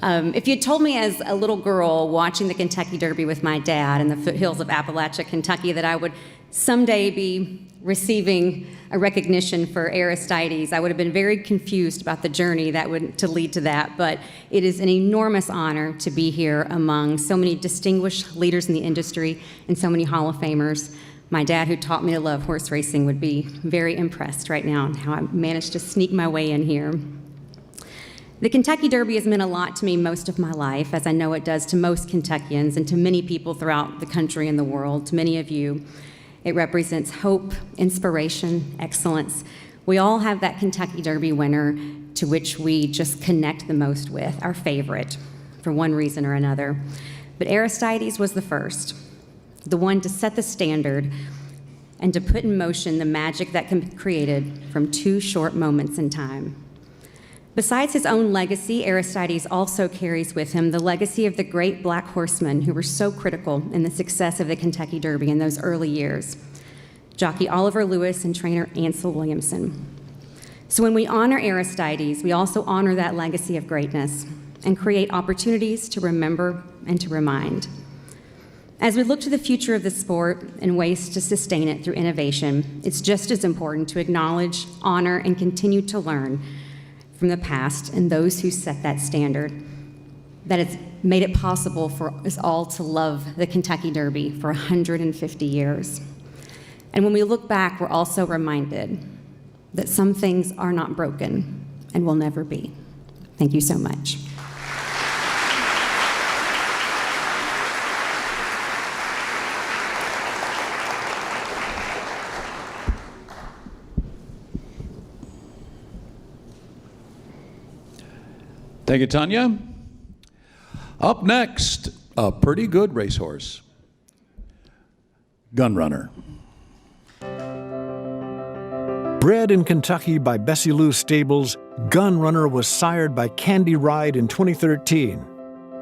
If you had told me as a little girl watching the Kentucky Derby with my dad in the foothills of Appalachia, Kentucky, that I would someday be receiving a recognition for Aristides, I would have been very confused about the journey that would to lead to that. But it is an enormous honor to be here among so many distinguished leaders in the industry and so many Hall of Famers. My dad, who taught me to love horse racing, would be very impressed right now on how I managed to sneak my way in here. The Kentucky Derby has meant a lot to me most of my life, as I know it does to most Kentuckians and to many people throughout the country and the world, to many of you. It represents hope, inspiration, excellence. We all have that Kentucky Derby winner to which we just connect the most with, our favorite, for one reason or another. But Aristides was the first, the one to set the standard and to put in motion the magic that can be created from 2 short moments in time. Besides his own legacy, Aristides also carries with him the legacy of the great black horsemen who were so critical in the success of the Kentucky Derby in those early years, jockey Oliver Lewis and trainer Ansel Williamson. So when we honor Aristides, we also honor that legacy of greatness and create opportunities to remember and to remind. As we look to the future of the sport and ways to sustain it through innovation, it's just as important to acknowledge, honor, and continue to learn from the past and those who set that standard, that it's made it possible for us all to love the Kentucky Derby for 150 years. And when we look back, we're also reminded that some things are not broken and will never be. Thank you so much. Thank you, Tanya. Up next, a pretty good racehorse, Gunrunner. Bred in Kentucky by Bessie Lou Stables, Gunrunner was sired by Candy Ride in 2013.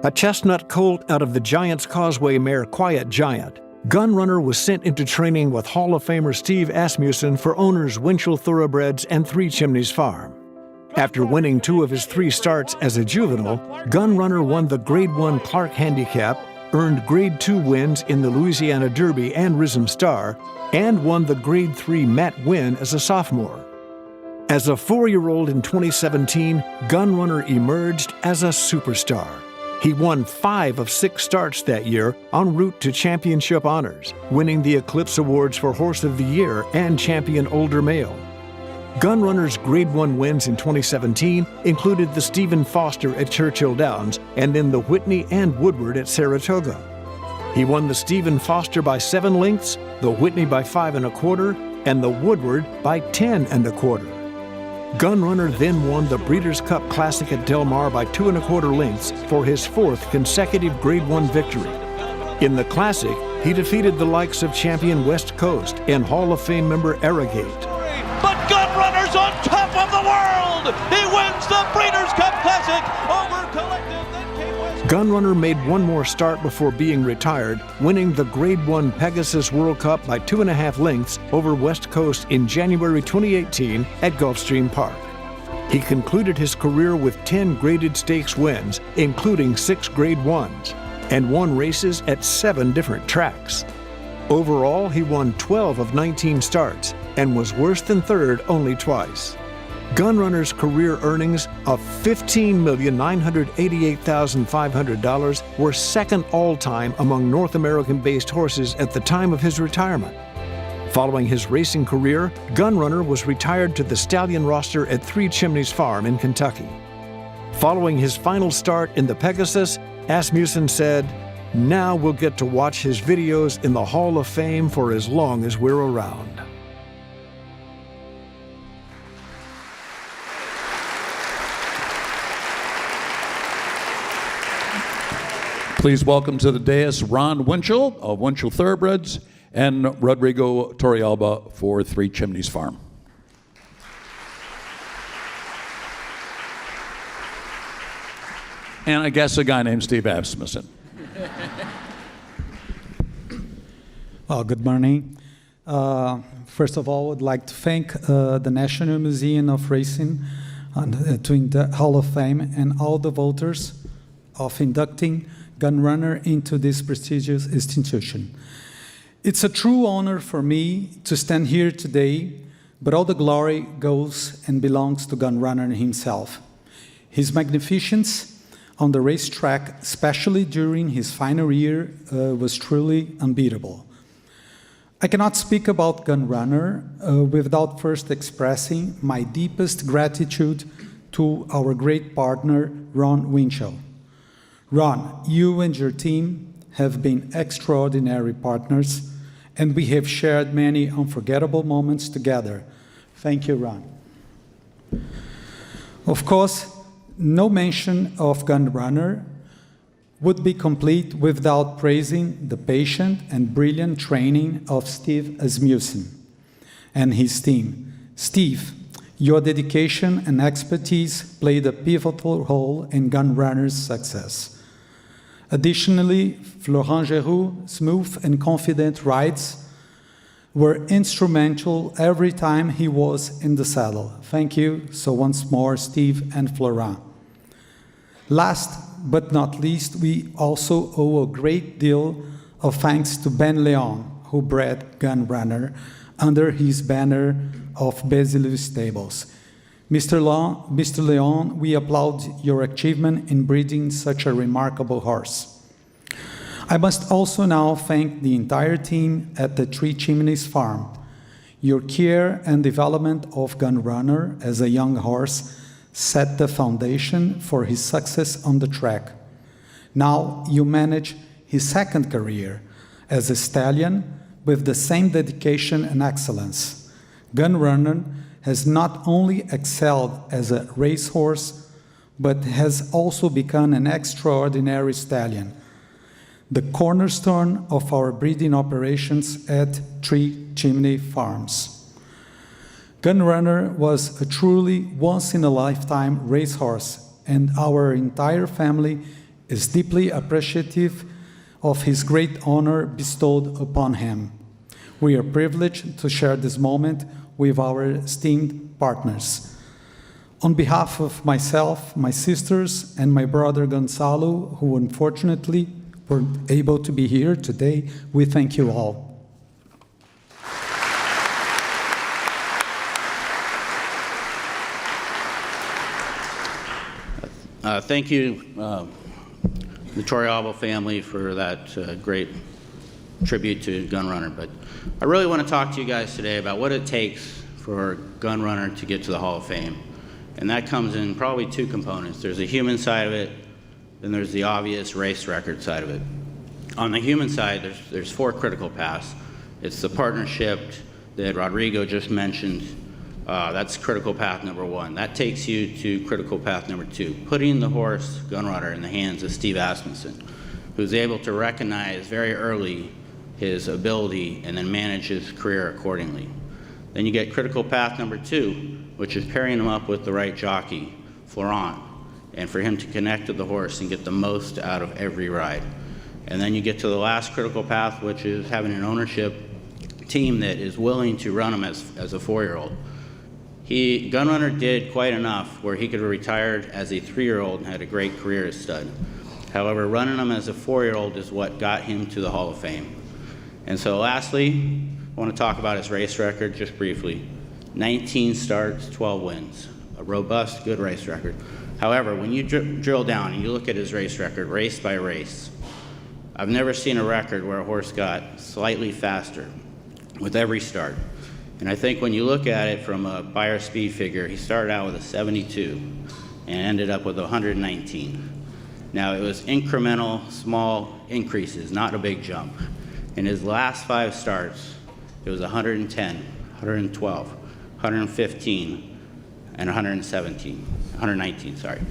A chestnut colt out of the Giants Causeway mare Quiet Giant, Gunrunner was sent into training with Hall of Famer Steve Asmussen for owners Winchell Thoroughbreds and Three Chimneys Farm. After winning 2 of his 3 starts as a juvenile, Gunrunner won the Grade 1 Clark Handicap, earned Grade 2 wins in the Louisiana Derby and Risen Star, and won the Grade 3 Matt Win as a sophomore. As a 4-year-old in 2017, Gunrunner emerged as a superstar. He won 5 of 6 starts that year en route to championship honors, winning the Eclipse Awards for Horse of the Year and Champion Older Male. Gunrunner's Grade 1 wins in 2017 included the Stephen Foster at Churchill Downs and then the Whitney and Woodward at Saratoga. He won the Stephen Foster by 7 lengths, the Whitney by 5 1/4, and the Woodward by 10 1/4. Gunrunner then won the Breeders' Cup Classic at Del Mar by 2 1/4 lengths for his 4th consecutive Grade 1 victory. In the Classic, he defeated the likes of champion West Coast and Hall of Fame member Arrogate. But Gunrunner's on top of the world! He wins the Breeders' Cup Classic over Collective, then came West. Gunrunner made one more start before being retired, winning the Grade 1 Pegasus World Cup by 2 1/2 lengths over West Coast in January 2018 at Gulfstream Park. He concluded his career with 10 graded stakes wins, including 6 Grade 1s, and won races at 7 different tracks. Overall, he won 12 of 19 starts and was worse than third only twice. Gunrunner's career earnings of $15,988,500 were second all-time among North American-based horses at the time of his retirement. Following his racing career, Gunrunner was retired to the stallion roster at Three Chimneys Farm in Kentucky. Following his final start in the Pegasus, Asmussen said, "Now we'll get to watch his videos in the Hall of Fame for as long as we're around." Please welcome to the dais Ron Winchell of Winchell Thoroughbreds and Rodrigo Torrealba for Three Chimneys Farm. And I guess a guy named Steve Asmussen. Well, good morning. First of all, I'd like to thank the National Museum of Racing to the Hall of Fame and all the voters of inducting Gunrunner into this prestigious institution. It's a true honor for me to stand here today, but all the glory goes and belongs to Gunrunner himself. His magnificence on the racetrack, especially during his final year, was truly unbeatable. I cannot speak about Gunrunner without first expressing my deepest gratitude to our great partner, Ron Winchell. Ron, you and your team have been extraordinary partners, and we have shared many unforgettable moments together. Thank you, Ron. Of course, no mention of Gunrunner would be complete without praising the patient and brilliant training of Steve Asmussen and his team. Steve, your dedication and expertise played a pivotal role in Gunrunner's success. Additionally, Florent Geroux's smooth and confident rides were instrumental every time he was in the saddle. Thank you. So once more, Steve and Florent. Last but not least, we also owe a great deal of thanks to Ben Leon, who bred Gunrunner under his banner of Basilus Stables. Mr. Leon, we applaud your achievement in breeding such a remarkable horse. I must also now thank the entire team at the Three Chimneys Farm. Your care and development of Gunrunner as a young horse set the foundation for his success on the track. Now you manage his second career as a stallion with the same dedication and excellence. Gunrunner has not only excelled as a racehorse, but has also become an extraordinary stallion, the cornerstone of our breeding operations at Three Chimney Farms. Gunrunner was a truly once-in-a-lifetime racehorse, and our entire family is deeply appreciative of his great honor bestowed upon him. We are privileged to share this moment with our esteemed partners. On behalf of myself, my sisters, and my brother Gonzalo, who unfortunately weren't able to be here today, we thank you all. Thank you, the Troyalba family, for that great tribute to Gunrunner. But I really want to talk to you guys today about what it takes for Gunrunner to get to the Hall of Fame. And that comes in probably two components. There's a human side of it, then there's the obvious race record side of it. On the human side, there's four critical paths. It's the partnership that Rodrigo just mentioned. That's critical path number one. That takes you to critical path number two, putting the horse, Gunrunner, in the hands of Steve Asmussen, who's able to recognize very early his ability and then manage his career accordingly. Then you get critical path number two, which is pairing him up with the right jockey, Florent, and for him to connect to the horse and get the most out of every ride. And then you get to the last critical path, which is having an ownership team that is willing to run him as a 4-year-old. Gunrunner did quite enough where he could have retired as a 3-year-old and had a great career as stud. However, running him as a 4-year-old is what got him to the Hall of Fame. And so lastly, I want to talk about his race record just briefly. 19 starts, 12 wins, a robust, good race record. However, when you drill down and you look at his race record, race by race, I've never seen a record where a horse got slightly faster with every start. And I think when you look at it from a buyer speed figure, he started out with a 72 and ended up with 119. Now, it was incremental, small increases, not a big jump. In his last 5 starts, it was 110, 112, 115, and 119, sorry.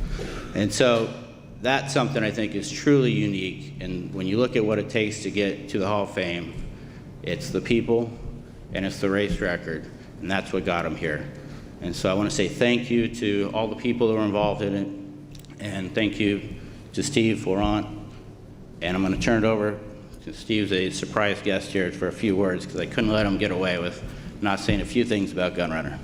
And so that's something I think is truly unique. And when you look at what it takes to get to the Hall of Fame, it's the people and it's the race record, and that's what got him here. And so I want to say thank you to all the people that were involved in it, and thank you to Steve, Florent, and I'm going to turn it over to Steve's a surprise guest here for a few words because I couldn't let him get away with not saying a few things about Gunrunner.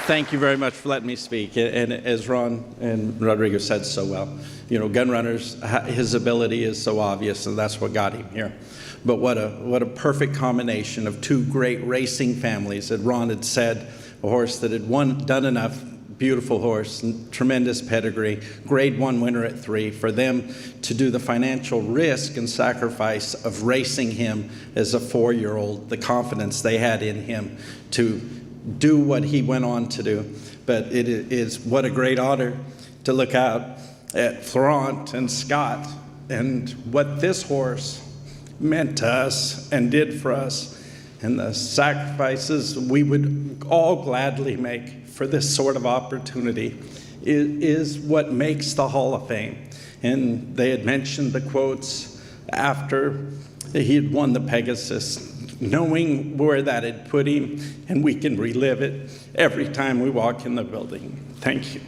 Thank you very much for letting me speak. And as Ron and Rodrigo said so well, you know, Gunrunner's, his ability is so obvious, and that's what got him here. But what a perfect combination of two great racing families. That Ron had said, a horse that had done enough, beautiful horse, tremendous pedigree, grade 1 winner at 3, for them to do the financial risk and sacrifice of racing him as a 4-year-old, the confidence they had in him to do what he went on to do. But it is what a great honor to look out at Florent and Scott and what this horse meant to us and did for us, and the sacrifices we would all gladly make for this sort of opportunity is what makes the Hall of Fame. And they had mentioned the quotes after he had won the Pegasus, knowing where that had put him, and we can relive it every time we walk in the building. Thank you.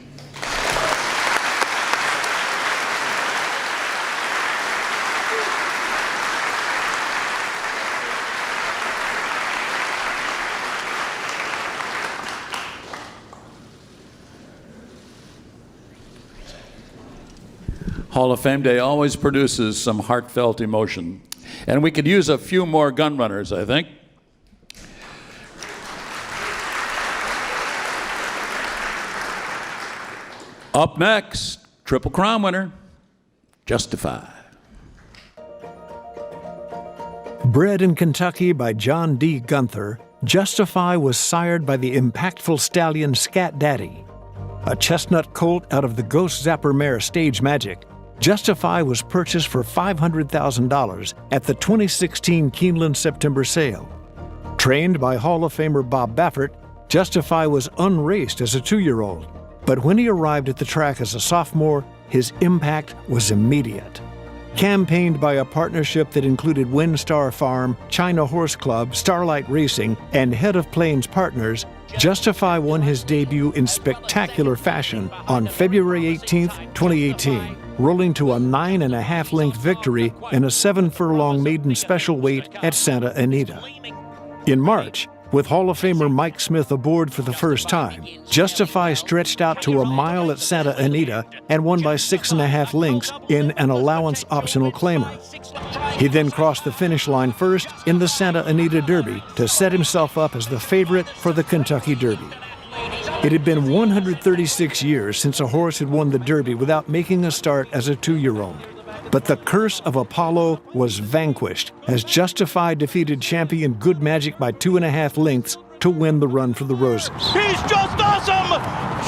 Hall of Fame Day always produces some heartfelt emotion. And we could use a few more gun runners, I think. Up next, Triple Crown winner, Justify. Bred in Kentucky by John D. Gunther, Justify was sired by the impactful stallion Scat Daddy. A chestnut colt out of the Ghost Zapper mare Stage Magic, Justify was purchased for $500,000 at the 2016 Keeneland September sale. Trained by Hall of Famer Bob Baffert, Justify was unraced as a 2-year-old, but when he arrived at the track as a sophomore, his impact was immediate. Campaigned by a partnership that included WinStar Farm, China Horse Club, Starlight Racing, and Head of Plains Partners, Justify won his debut in spectacular fashion on February 18, 2018, rolling to a 9.5-length victory in a 7-furlong maiden special weight at Santa Anita. In March, with Hall of Famer Mike Smith aboard for the first time, Justify stretched out to a mile at Santa Anita and won by 6.5 lengths in an allowance-optional claimer. He then crossed the finish line first in the Santa Anita Derby to set himself up as the favorite for the Kentucky Derby. It had been 136 years since a horse had won the Derby without making a start as a 2-year-old. But the curse of Apollo was vanquished as Justify defeated champion Good Magic by 2.5 lengths to win the Run for the Roses. He's just awesome!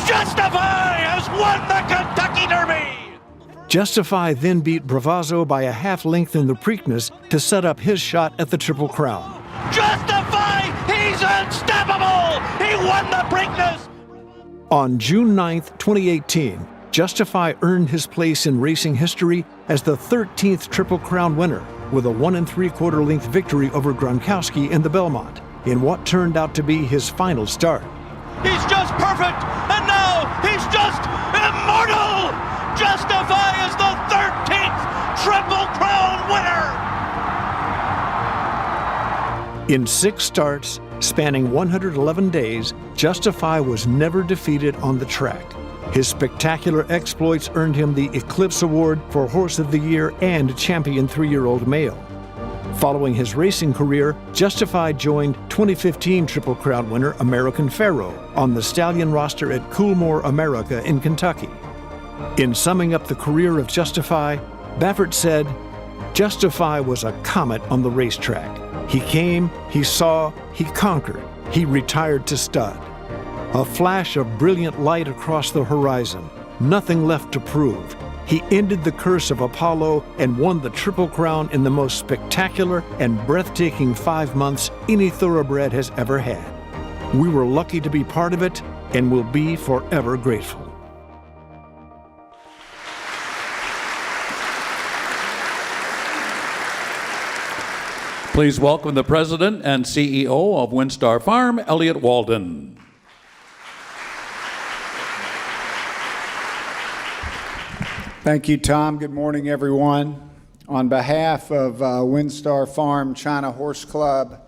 Justify has won the Kentucky Derby! Justify then beat Bravazzo by a 1/2 length in the Preakness to set up his shot at the Triple Crown. Justify! He's unstoppable! He won the Preakness! On June 9, 2018, Justify earned his place in racing history as the 13th Triple Crown winner with a 1 3/4 length victory over Gronkowski in the Belmont in what turned out to be his final start. He's just perfect, and now he's just immortal! Justify is the 13th Triple Crown winner! In 6 starts, spanning 111 days, Justify was never defeated on the track. His spectacular exploits earned him the Eclipse Award for Horse of the Year and Champion 3-year-old male. Following his racing career, Justify joined 2015 Triple Crown winner American Pharoah on the stallion roster at Coolmore America in Kentucky. In summing up the career of Justify, Baffert said, "Justify was a comet on the racetrack. He came, he saw, he conquered, he retired to stud. A flash of brilliant light across the horizon, nothing left to prove. He ended the curse of Apollo and won the Triple Crown in the most spectacular and breathtaking 5 months any thoroughbred has ever had. We were lucky to be part of it and will be forever grateful." Please welcome the President and CEO of WinStar Farm, Elliott Walden. Thank you, Tom. Good morning, everyone. On behalf of WinStar Farm, China Horse Club,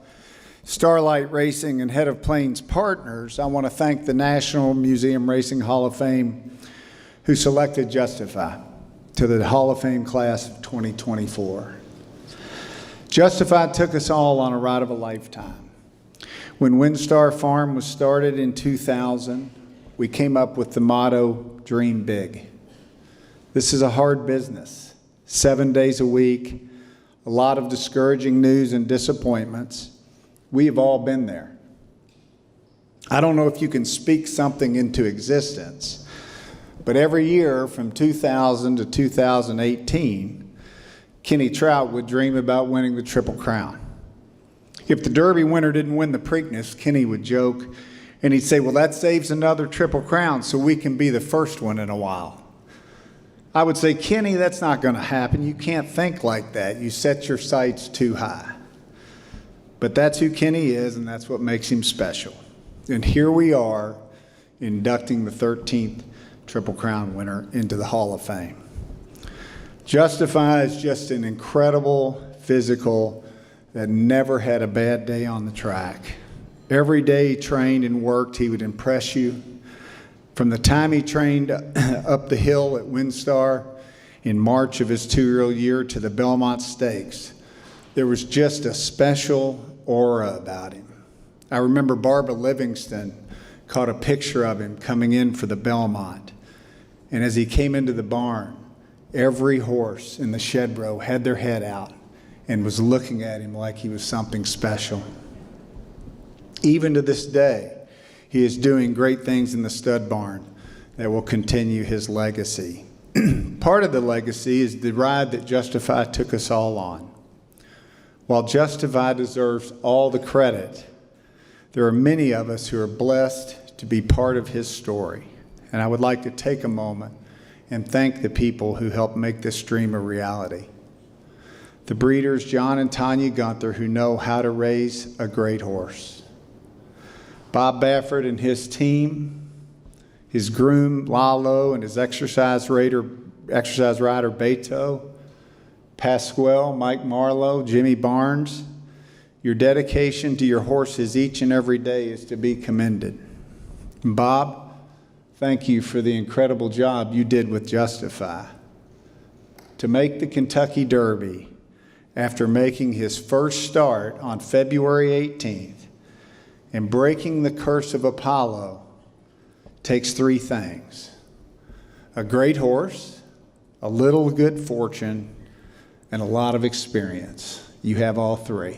Starlight Racing, and Head of Plains Partners, I want to thank the National Museum Racing Hall of Fame who selected Justify to the Hall of Fame class of 2024. Justify took us all on a ride of a lifetime. When WinStar Farm was started in 2000, we came up with the motto, "Dream Big." This is a hard business, 7 days a week, a lot of discouraging news and disappointments. We have all been there. I don't know if you can speak something into existence, but every year from 2000 to 2018, Kenny Trout would dream about winning the Triple Crown. If the Derby winner didn't win the Preakness, Kenny would joke, And he'd say, well, that saves another Triple Crown so we can be the first one in a while. I would say, Kenny, that's not going to happen. You can't think like that. You set your sights too high. But that's who Kenny is, and that's what makes him special. And here we are, inducting the 13th Triple Crown winner into the Hall of Fame. Justify is just an incredible physical that never had a bad day on the track. Every day he trained and worked, he would impress you. From the time he trained up the hill at WinStar in March of his 2-year-old year to the Belmont Stakes, there was just a special aura about him. I remember Barbara Livingston caught a picture of him coming in for the Belmont. And as he came into the barn, every horse in the shed row had their head out and was looking at him like he was something special. Even to this day, he is doing great things in the stud barn that will continue his legacy. Part of the legacy is the ride that Justify took us all on. While Justify deserves all the credit, there are many of us who are blessed to be part of his story. And I would like to take a moment and thank the people who helped make this dream a reality. The breeders, John and Tanya Gunther, who know how to raise a great horse. Bob Baffert and his team, his groom, Lalo, and his exercise rider, Beto, Pasquale, Mike Marlowe, Jimmy Barnes. Your dedication to your horses each and every day is to be commended. And Bob, thank you for the incredible job you did with Justify. To make the Kentucky Derby after making his first start on February 18th and breaking the curse of Apollo takes 3 things: a great horse, a little good fortune, and a lot of experience. You have all 3.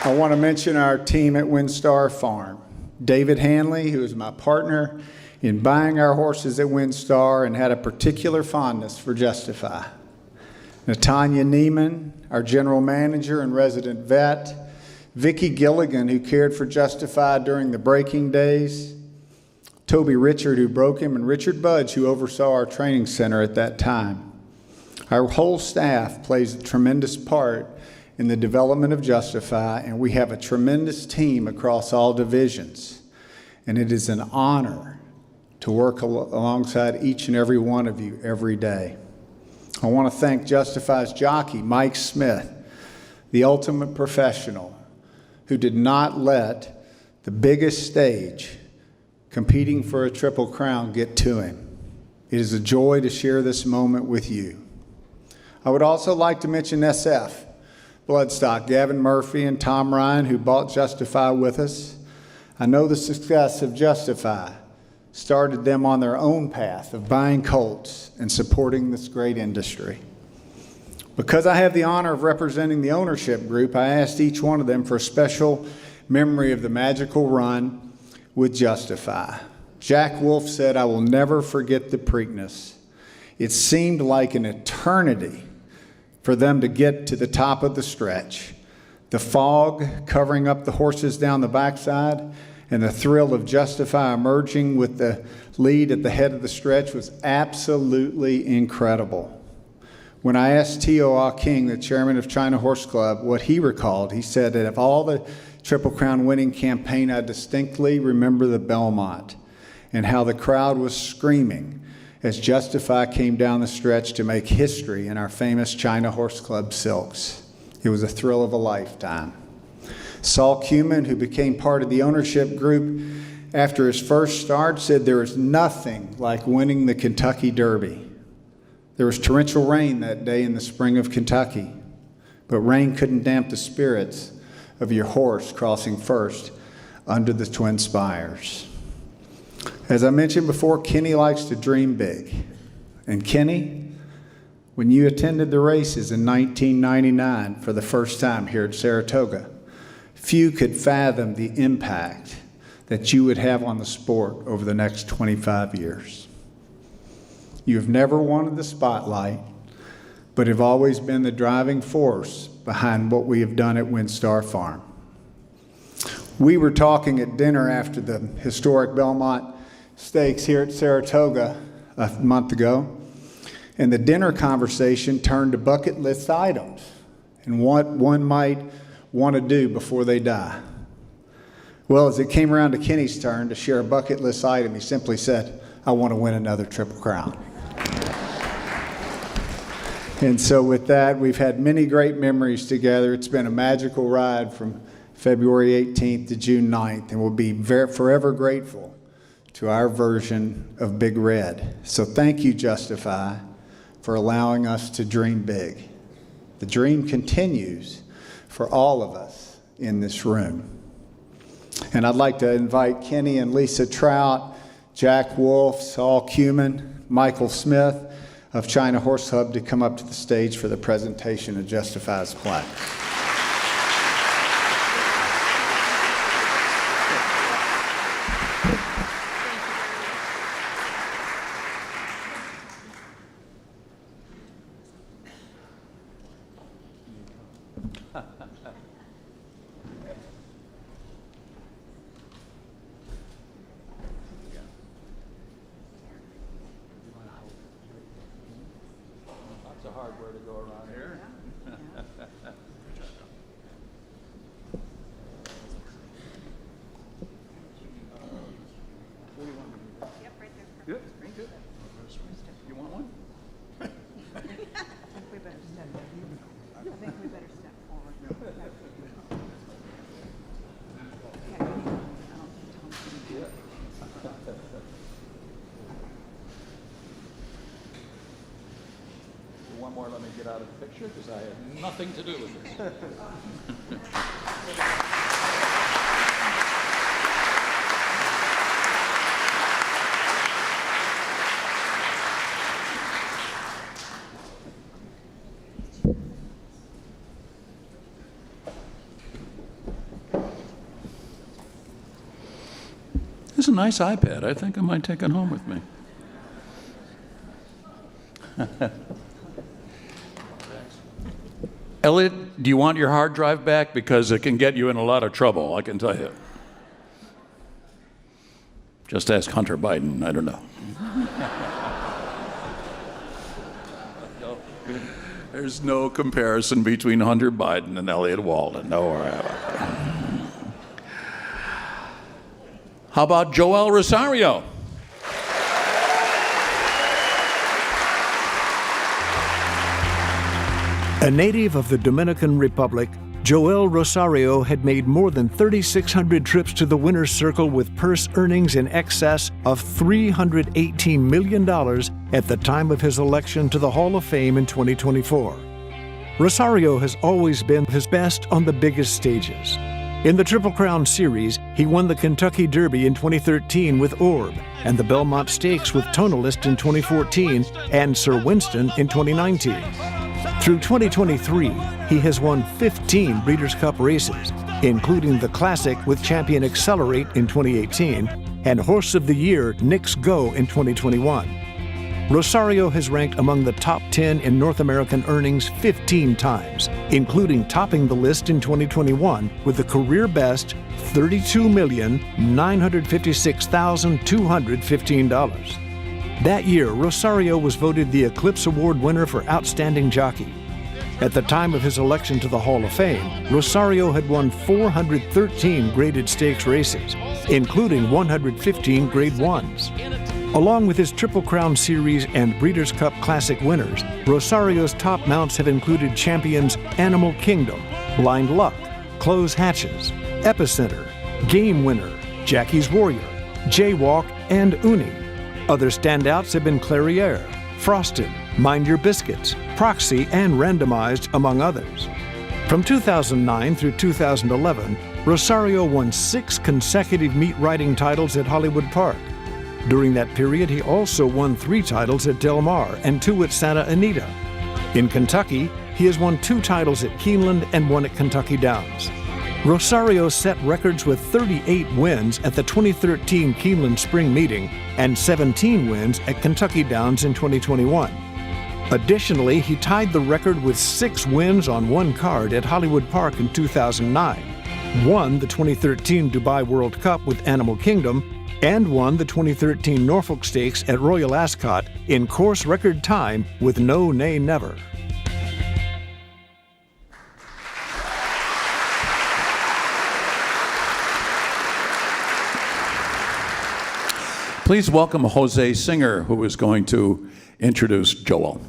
I want to mention our team at WinStar Farm. David Hanley, who is my partner in buying our horses at WinStar and had a particular fondness for Justify. Natanya Neiman, our general manager and resident vet. Vicki Gilligan, who cared for Justify during the breaking days. Toby Richard, who broke him, and Richard Budge, who oversaw our training center at that time. Our whole staff plays a tremendous part in the development of Justify, and we have a tremendous team across all divisions. And it is an honor to work alongside each and every one of you every day. I want to thank Justify's jockey, Mike Smith, the ultimate professional, who did not let the biggest stage, competing for a Triple Crown, get to him. It is a joy to share this moment with you. I would also like to mention SF Bloodstock, Gavin Murphy and Tom Ryan, who bought Justify with us. I know the success of Justify started them on their own path of buying colts and supporting this great industry. Because I have the honor of representing the ownership group, I asked each one of them for a special memory of the magical run with Justify. Jack Wolf said, "I will never forget the Preakness. It seemed like an eternity for them to get to the top of the stretch. The fog covering up the horses down the backside and the thrill of Justify emerging with the lead at the head of the stretch was absolutely incredible." When I asked T.O. King, the chairman of China Horse Club, what he recalled, he said that of all the Triple Crown winning campaign, I distinctly remember the Belmont and how the crowd was screaming as Justify came down the stretch to make history in our famous China Horse Club silks. It was a thrill of a lifetime. Saul Kuman, who became part of the ownership group after his first start, said there is nothing like winning the Kentucky Derby. There was torrential rain that day in the spring of Kentucky, but rain couldn't damp the spirits of your horse crossing first under the Twin Spires. As I mentioned before, Kenny likes to dream big. And Kenny, when you attended the races in 1999 for the first time here at Saratoga, few could fathom the impact that you would have on the sport over the next 25 years. You have never wanted the spotlight, but have always been the driving force behind what we have done at WinStar Farm. We were talking at dinner after the historic Belmont Stakes here at Saratoga a month ago, and the dinner conversation turned to bucket list items and what one might want to do before they die. Well, as it came around to Kenny's turn to share a bucket list item, he simply said, "I want to win another Triple Crown." And so with that, we've had many great memories together. It's been a magical ride from February 18th to June 9th, and we'll be forever grateful to our version of Big Red. So thank you, Justify, for allowing us to dream big. The dream continues for all of us in this room. And I'd like to invite Kenny and Lisa Trout, Jack Wolf, Saul Cuman, Michael Smith of China Horse Club to come up to the stage for the presentation of Justify's plaque. That's a hard way to go around here. Good. Good. You want one? I think we better step forward. One more, let me get out of the picture because I had nothing to do with this. This is a nice iPad. I think I might take it home with me. Elliot, do you want your hard drive back? Because it can get you in a lot of trouble, I can tell you. Just ask Hunter Biden, I don't know. There's no comparison between Hunter Biden and Elliot Walden. No worry about that. How about Joel Rosario? A native of the Dominican Republic, Joel Rosario had made more than 3,600 trips to the winner's circle with purse earnings in excess of $318 million at the time of his election to the Hall of Fame in 2024. Rosario has always been his best on the biggest stages. In the Triple Crown Series, he won the Kentucky Derby in 2013 with Orb, and the Belmont Stakes with Tonalist in 2014 and Sir Winston in 2019. Through 2023, he has won 15 Breeders' Cup races, including the Classic with champion Accelerate in 2018 and Horse of the Year Knicks Go in 2021. Rosario has ranked among the top 10 in North American earnings 15 times, including topping the list in 2021 with the career best $32,956,215. That year, Rosario was voted the Eclipse Award winner for Outstanding Jockey. At the time of his election to the Hall of Fame, Rosario had won 413 graded stakes races, including 115 Grade 1s. Along with his Triple Crown Series and Breeders' Cup Classic winners, Rosario's top mounts have included champions Animal Kingdom, Blind Luck, Close Hatches, Epicenter, Game Winner, Jackie's Warrior, Jaywalk, and Uni. Other standouts have been Clairiere, Frosted, Mind Your Biscuits, Proxy, and Randomized, among others. From 2009 through 2011, Rosario won 6 consecutive meet riding titles at Hollywood Park. During that period, he also won 3 titles at Del Mar and 2 at Santa Anita. In Kentucky, he has won 2 titles at Keeneland and 1 at Kentucky Downs. Rosario set records with 38 wins at the 2013 Keeneland Spring Meeting and 17 wins at Kentucky Downs in 2021. Additionally, he tied the record with 6 wins on one card at Hollywood Park in 2009, won the 2013 Dubai World Cup with Animal Kingdom, and won the 2013 Norfolk Stakes at Royal Ascot in course record time with No Nay Never. Please welcome Jose Singer, who is going to introduce Joel.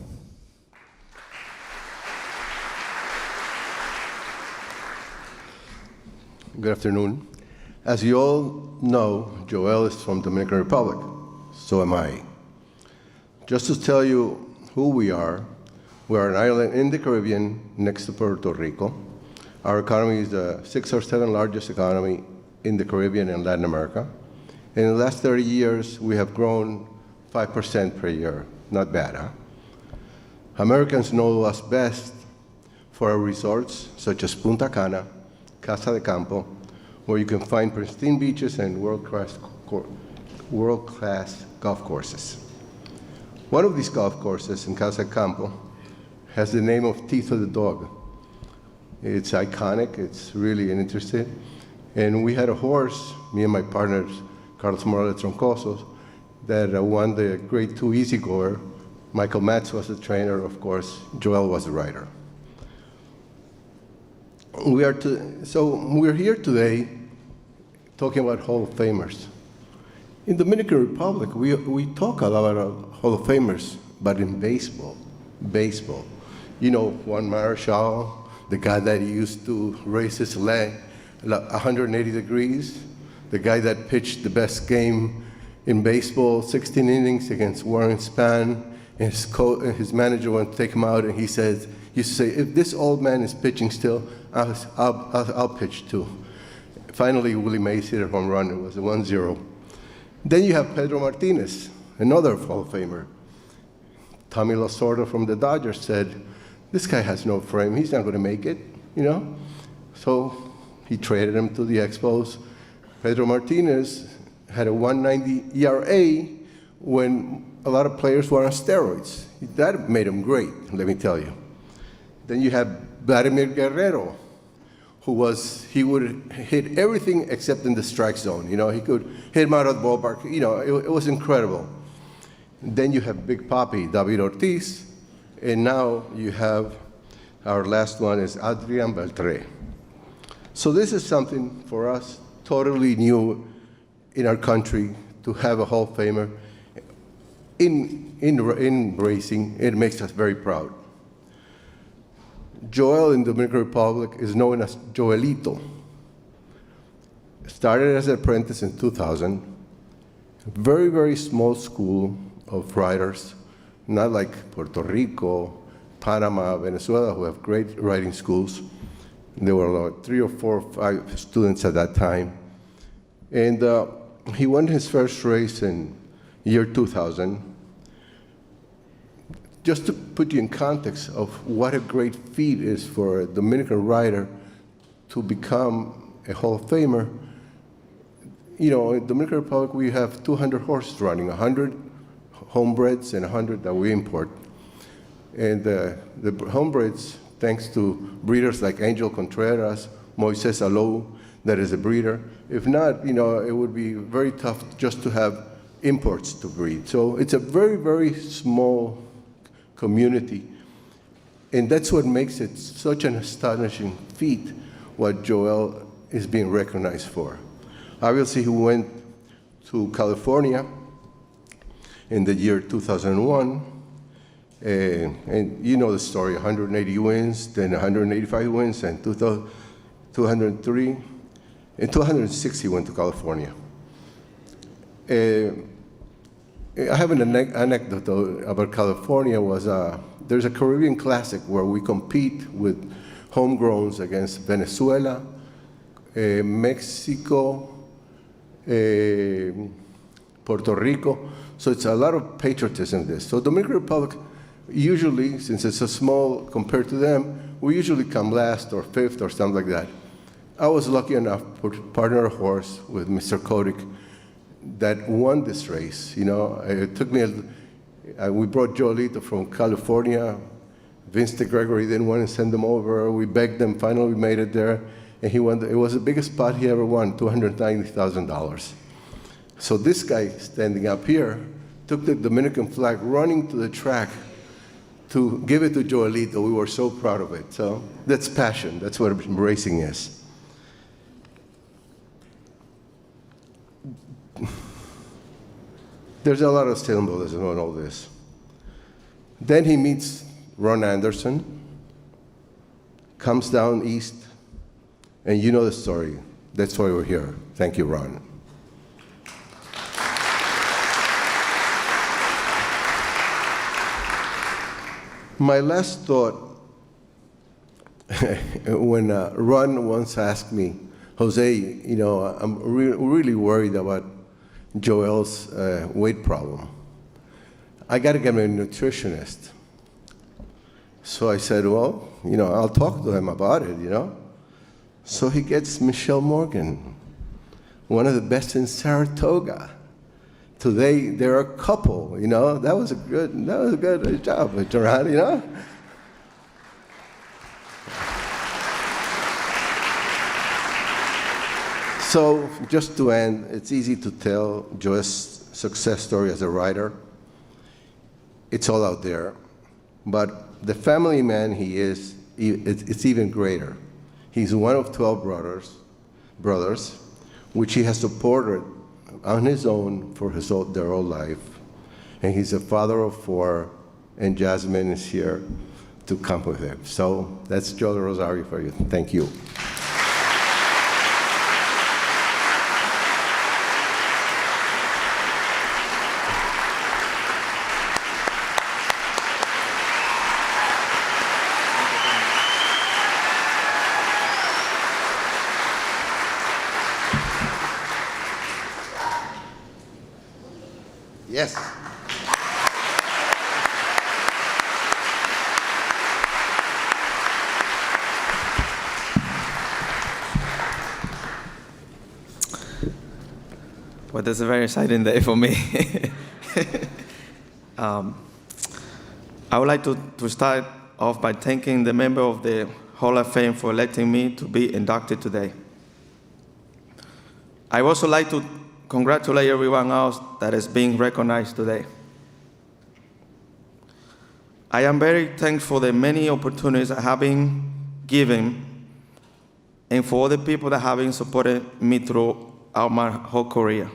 Good afternoon. As you all know, Joel is from Dominican Republic. So am I. Just to tell you who we are an island in the Caribbean next to Puerto Rico. Our economy is the 6th or 7th largest economy in the Caribbean and Latin America. In the last 30 years, we have grown 5% per year. Not bad, huh? Americans know us best for our resorts, such as Punta Cana, Casa de Campo, where you can find pristine beaches and world-class golf courses. One of these golf courses in Casa de Campo has the name of Teeth of the Dog. It's iconic, it's really interesting. And we had a horse, me and my partners, Carlos Morales Troncosos, that won the Grade 2 Easy Goer. Michael Matz was the trainer, of course. Joel was the rider. So we're here today talking about Hall of Famers. In the Dominican Republic, we talk a lot about Hall of Famers, but in baseball. You know, Juan Marichal, the guy that used to raise his leg 180 degrees, the guy that pitched the best game in baseball, 16 innings against Warren Spahn, and his manager went to take him out, and he used to say, if this old man is pitching still, I'll pitch too. Finally, Willie Mays hit a home run. It was a 1-0. Then you have Pedro Martinez, another Hall of Famer. Tommy Lasorda from the Dodgers said, this guy has no frame. He's not going to make it, you know? So he traded him to the Expos. Pedro Martinez had a 1.90 ERA when a lot of players were on steroids. That made him great, let me tell you. Then you have Vladimir Guerrero, he would hit everything except in the strike zone. You know, he could hit him out of the ballpark. You know, it was incredible. Then you have Big Papi, David Ortiz, and now you have our last one is Adrian Beltre. So this is something for us totally new in our country to have a Hall of Famer in racing. It makes us very proud. Joel in the Dominican Republic is known as Joelito. Started as an apprentice in 2000. Very, very small school of riders, not like Puerto Rico, Panama, Venezuela, who have great riding schools. There were about 3 or 4 or 5 students at that time. And he won his first race in year 2000. Just to put you in context of what a great feat is for a Dominican rider to become a Hall of Famer, you know, in the Dominican Republic, we have 200 horses running, 100 homebreds and 100 that we import. And the homebreds, thanks to breeders like Angel Contreras, Moises Alou, that is a breeder. If not, you know, it would be very tough just to have imports to breed. So it's a very, very small community. And that's what makes it such an astonishing feat, what Joel is being recognized for. Obviously, he went to California in the year 2001, and you know the story, 180 wins, then 185 wins, and 203. In 206, he went to California. I have an anecdote about California. There's a Caribbean Classic where we compete with homegrowns against Venezuela, Mexico, Puerto Rico. So it's a lot of patriotism in this. So Dominican Republic, usually, since it's so small compared to them, we usually come last or fifth or something like that. I was lucky enough to partner a horse with Mr. Kotick that won this race. You know, it took me We brought Joelito from California. Vince Gregory didn't want to send them over. We begged them. Finally, we made it there. And he won. It was the biggest spot he ever won, $290,000. So this guy standing up here took the Dominican flag, running to the track to give it to Joelito. We were so proud of it. So that's passion. That's what racing is. There's a lot of symbolism on all this. Then he meets Ron Anderson, comes down east, and you know the story. That's why we're here. Thank you, Ron. My last thought, when Ron once asked me, Jose, you know, I'm really worried about Joel's weight problem. I got to get him a nutritionist. So I said, well, you know, I'll talk to him about it, you know. So he gets Michelle Morgan, one of the best in Saratoga. Today, they're a couple, you know. That was a good job, Duran, you know. So just to end, it's easy to tell Joe's success story as a writer. It's all out there. But the family man he is, it's even greater. He's one of 12 brothers, which he has supported on his own for their whole life. And he's a father of 4, and Jasmine is here to come with him. So that's Joe Rosario for you. Thank you. Yes. Well, this is a very exciting day for me. I would like to start off by thanking the member of the Hall of Fame for electing me to be inducted today. I would also like to congratulate everyone else that is being recognized today. I am very thankful for the many opportunities I have been given and for all the people that have been supported me throughout my whole career.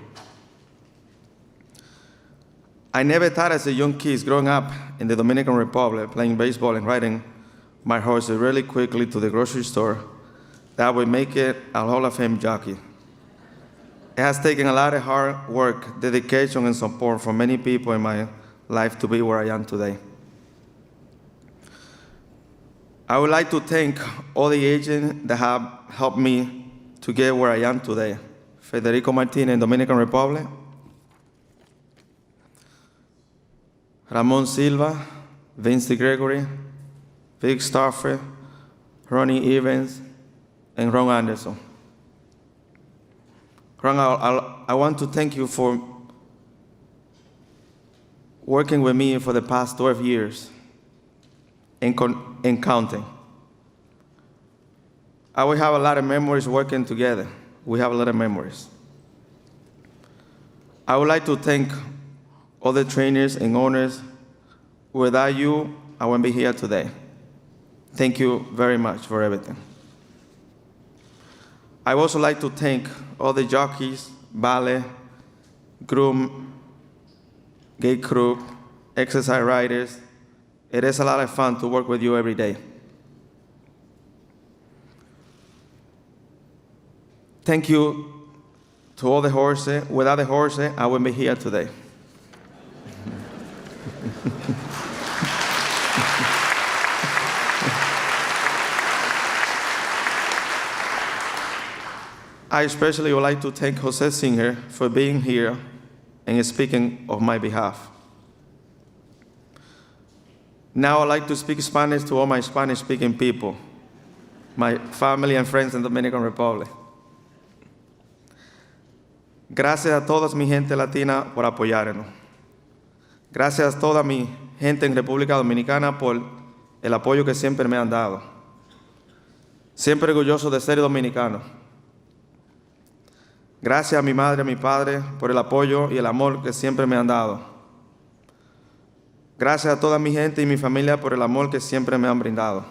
I never thought as a young kid growing up in the Dominican Republic, playing baseball and riding my horses really quickly to the grocery store, that I would make it a Hall of Fame jockey. It has taken a lot of hard work, dedication, and support from many people in my life to be where I am today. I would like to thank all the agents that have helped me to get where I am today. Federico Martinez in Dominican Republic, Ramon Silva, Vince Gregory, Vic Stafford, Ronnie Evans, and Ron Anderson. Ron, I want to thank you for working with me for the past 12 years and counting. We have a lot of memories working together. We have a lot of memories. I would like to thank all the trainers and owners. Without you, I wouldn't be here today. Thank you very much for everything. I would also like to thank all the jockeys, valet, groom, gate crew, exercise riders. It is a lot of fun to work with you every day. Thank you to all the horses. Without the horses, I wouldn't be here today. I especially would like to thank Jose Singer for being here and speaking on my behalf. Now I'd like to speak Spanish to all my Spanish-speaking people, my family and friends in the Dominican Republic. Gracias a todos mi gente latina por apoyarnos. Gracias a toda mi gente en República Dominicana por el apoyo que siempre me han dado. Siempre orgulloso de ser dominicano. Gracias a mi madre y a mi padre por el apoyo y el amor que siempre me han dado. Gracias a toda mi gente y mi familia por el amor que siempre me han brindado.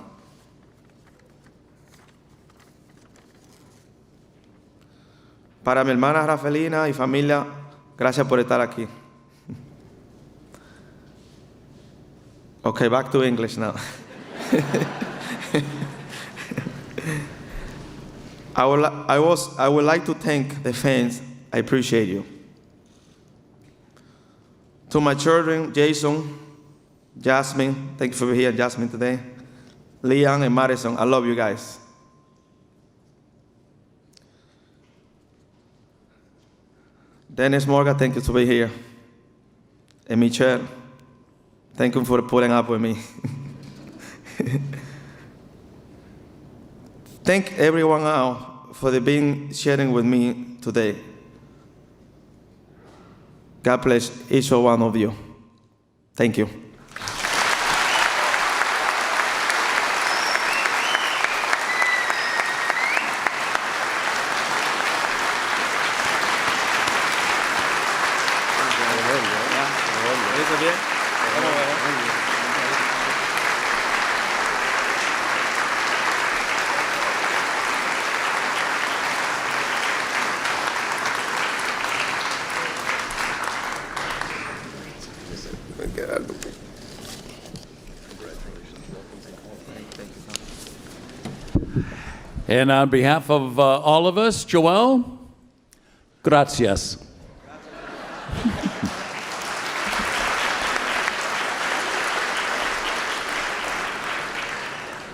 Para mi hermana Rafaelina y familia, gracias por estar aquí. Okay, back to English now. I would like to thank the fans. I appreciate you. To my children, Jason, Jasmine, thank you for being here, Jasmine, today. Leon and Madison, I love you guys. Dennis Morgan, thank you for being here. And Michelle, thank you for putting up with me. Thank everyone out for being sharing with me today. God bless each one of you. Thank you. And on behalf of all of us, Joel, gracias.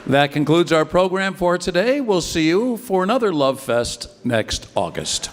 That concludes our program for today. We'll see you for another Love Fest next August.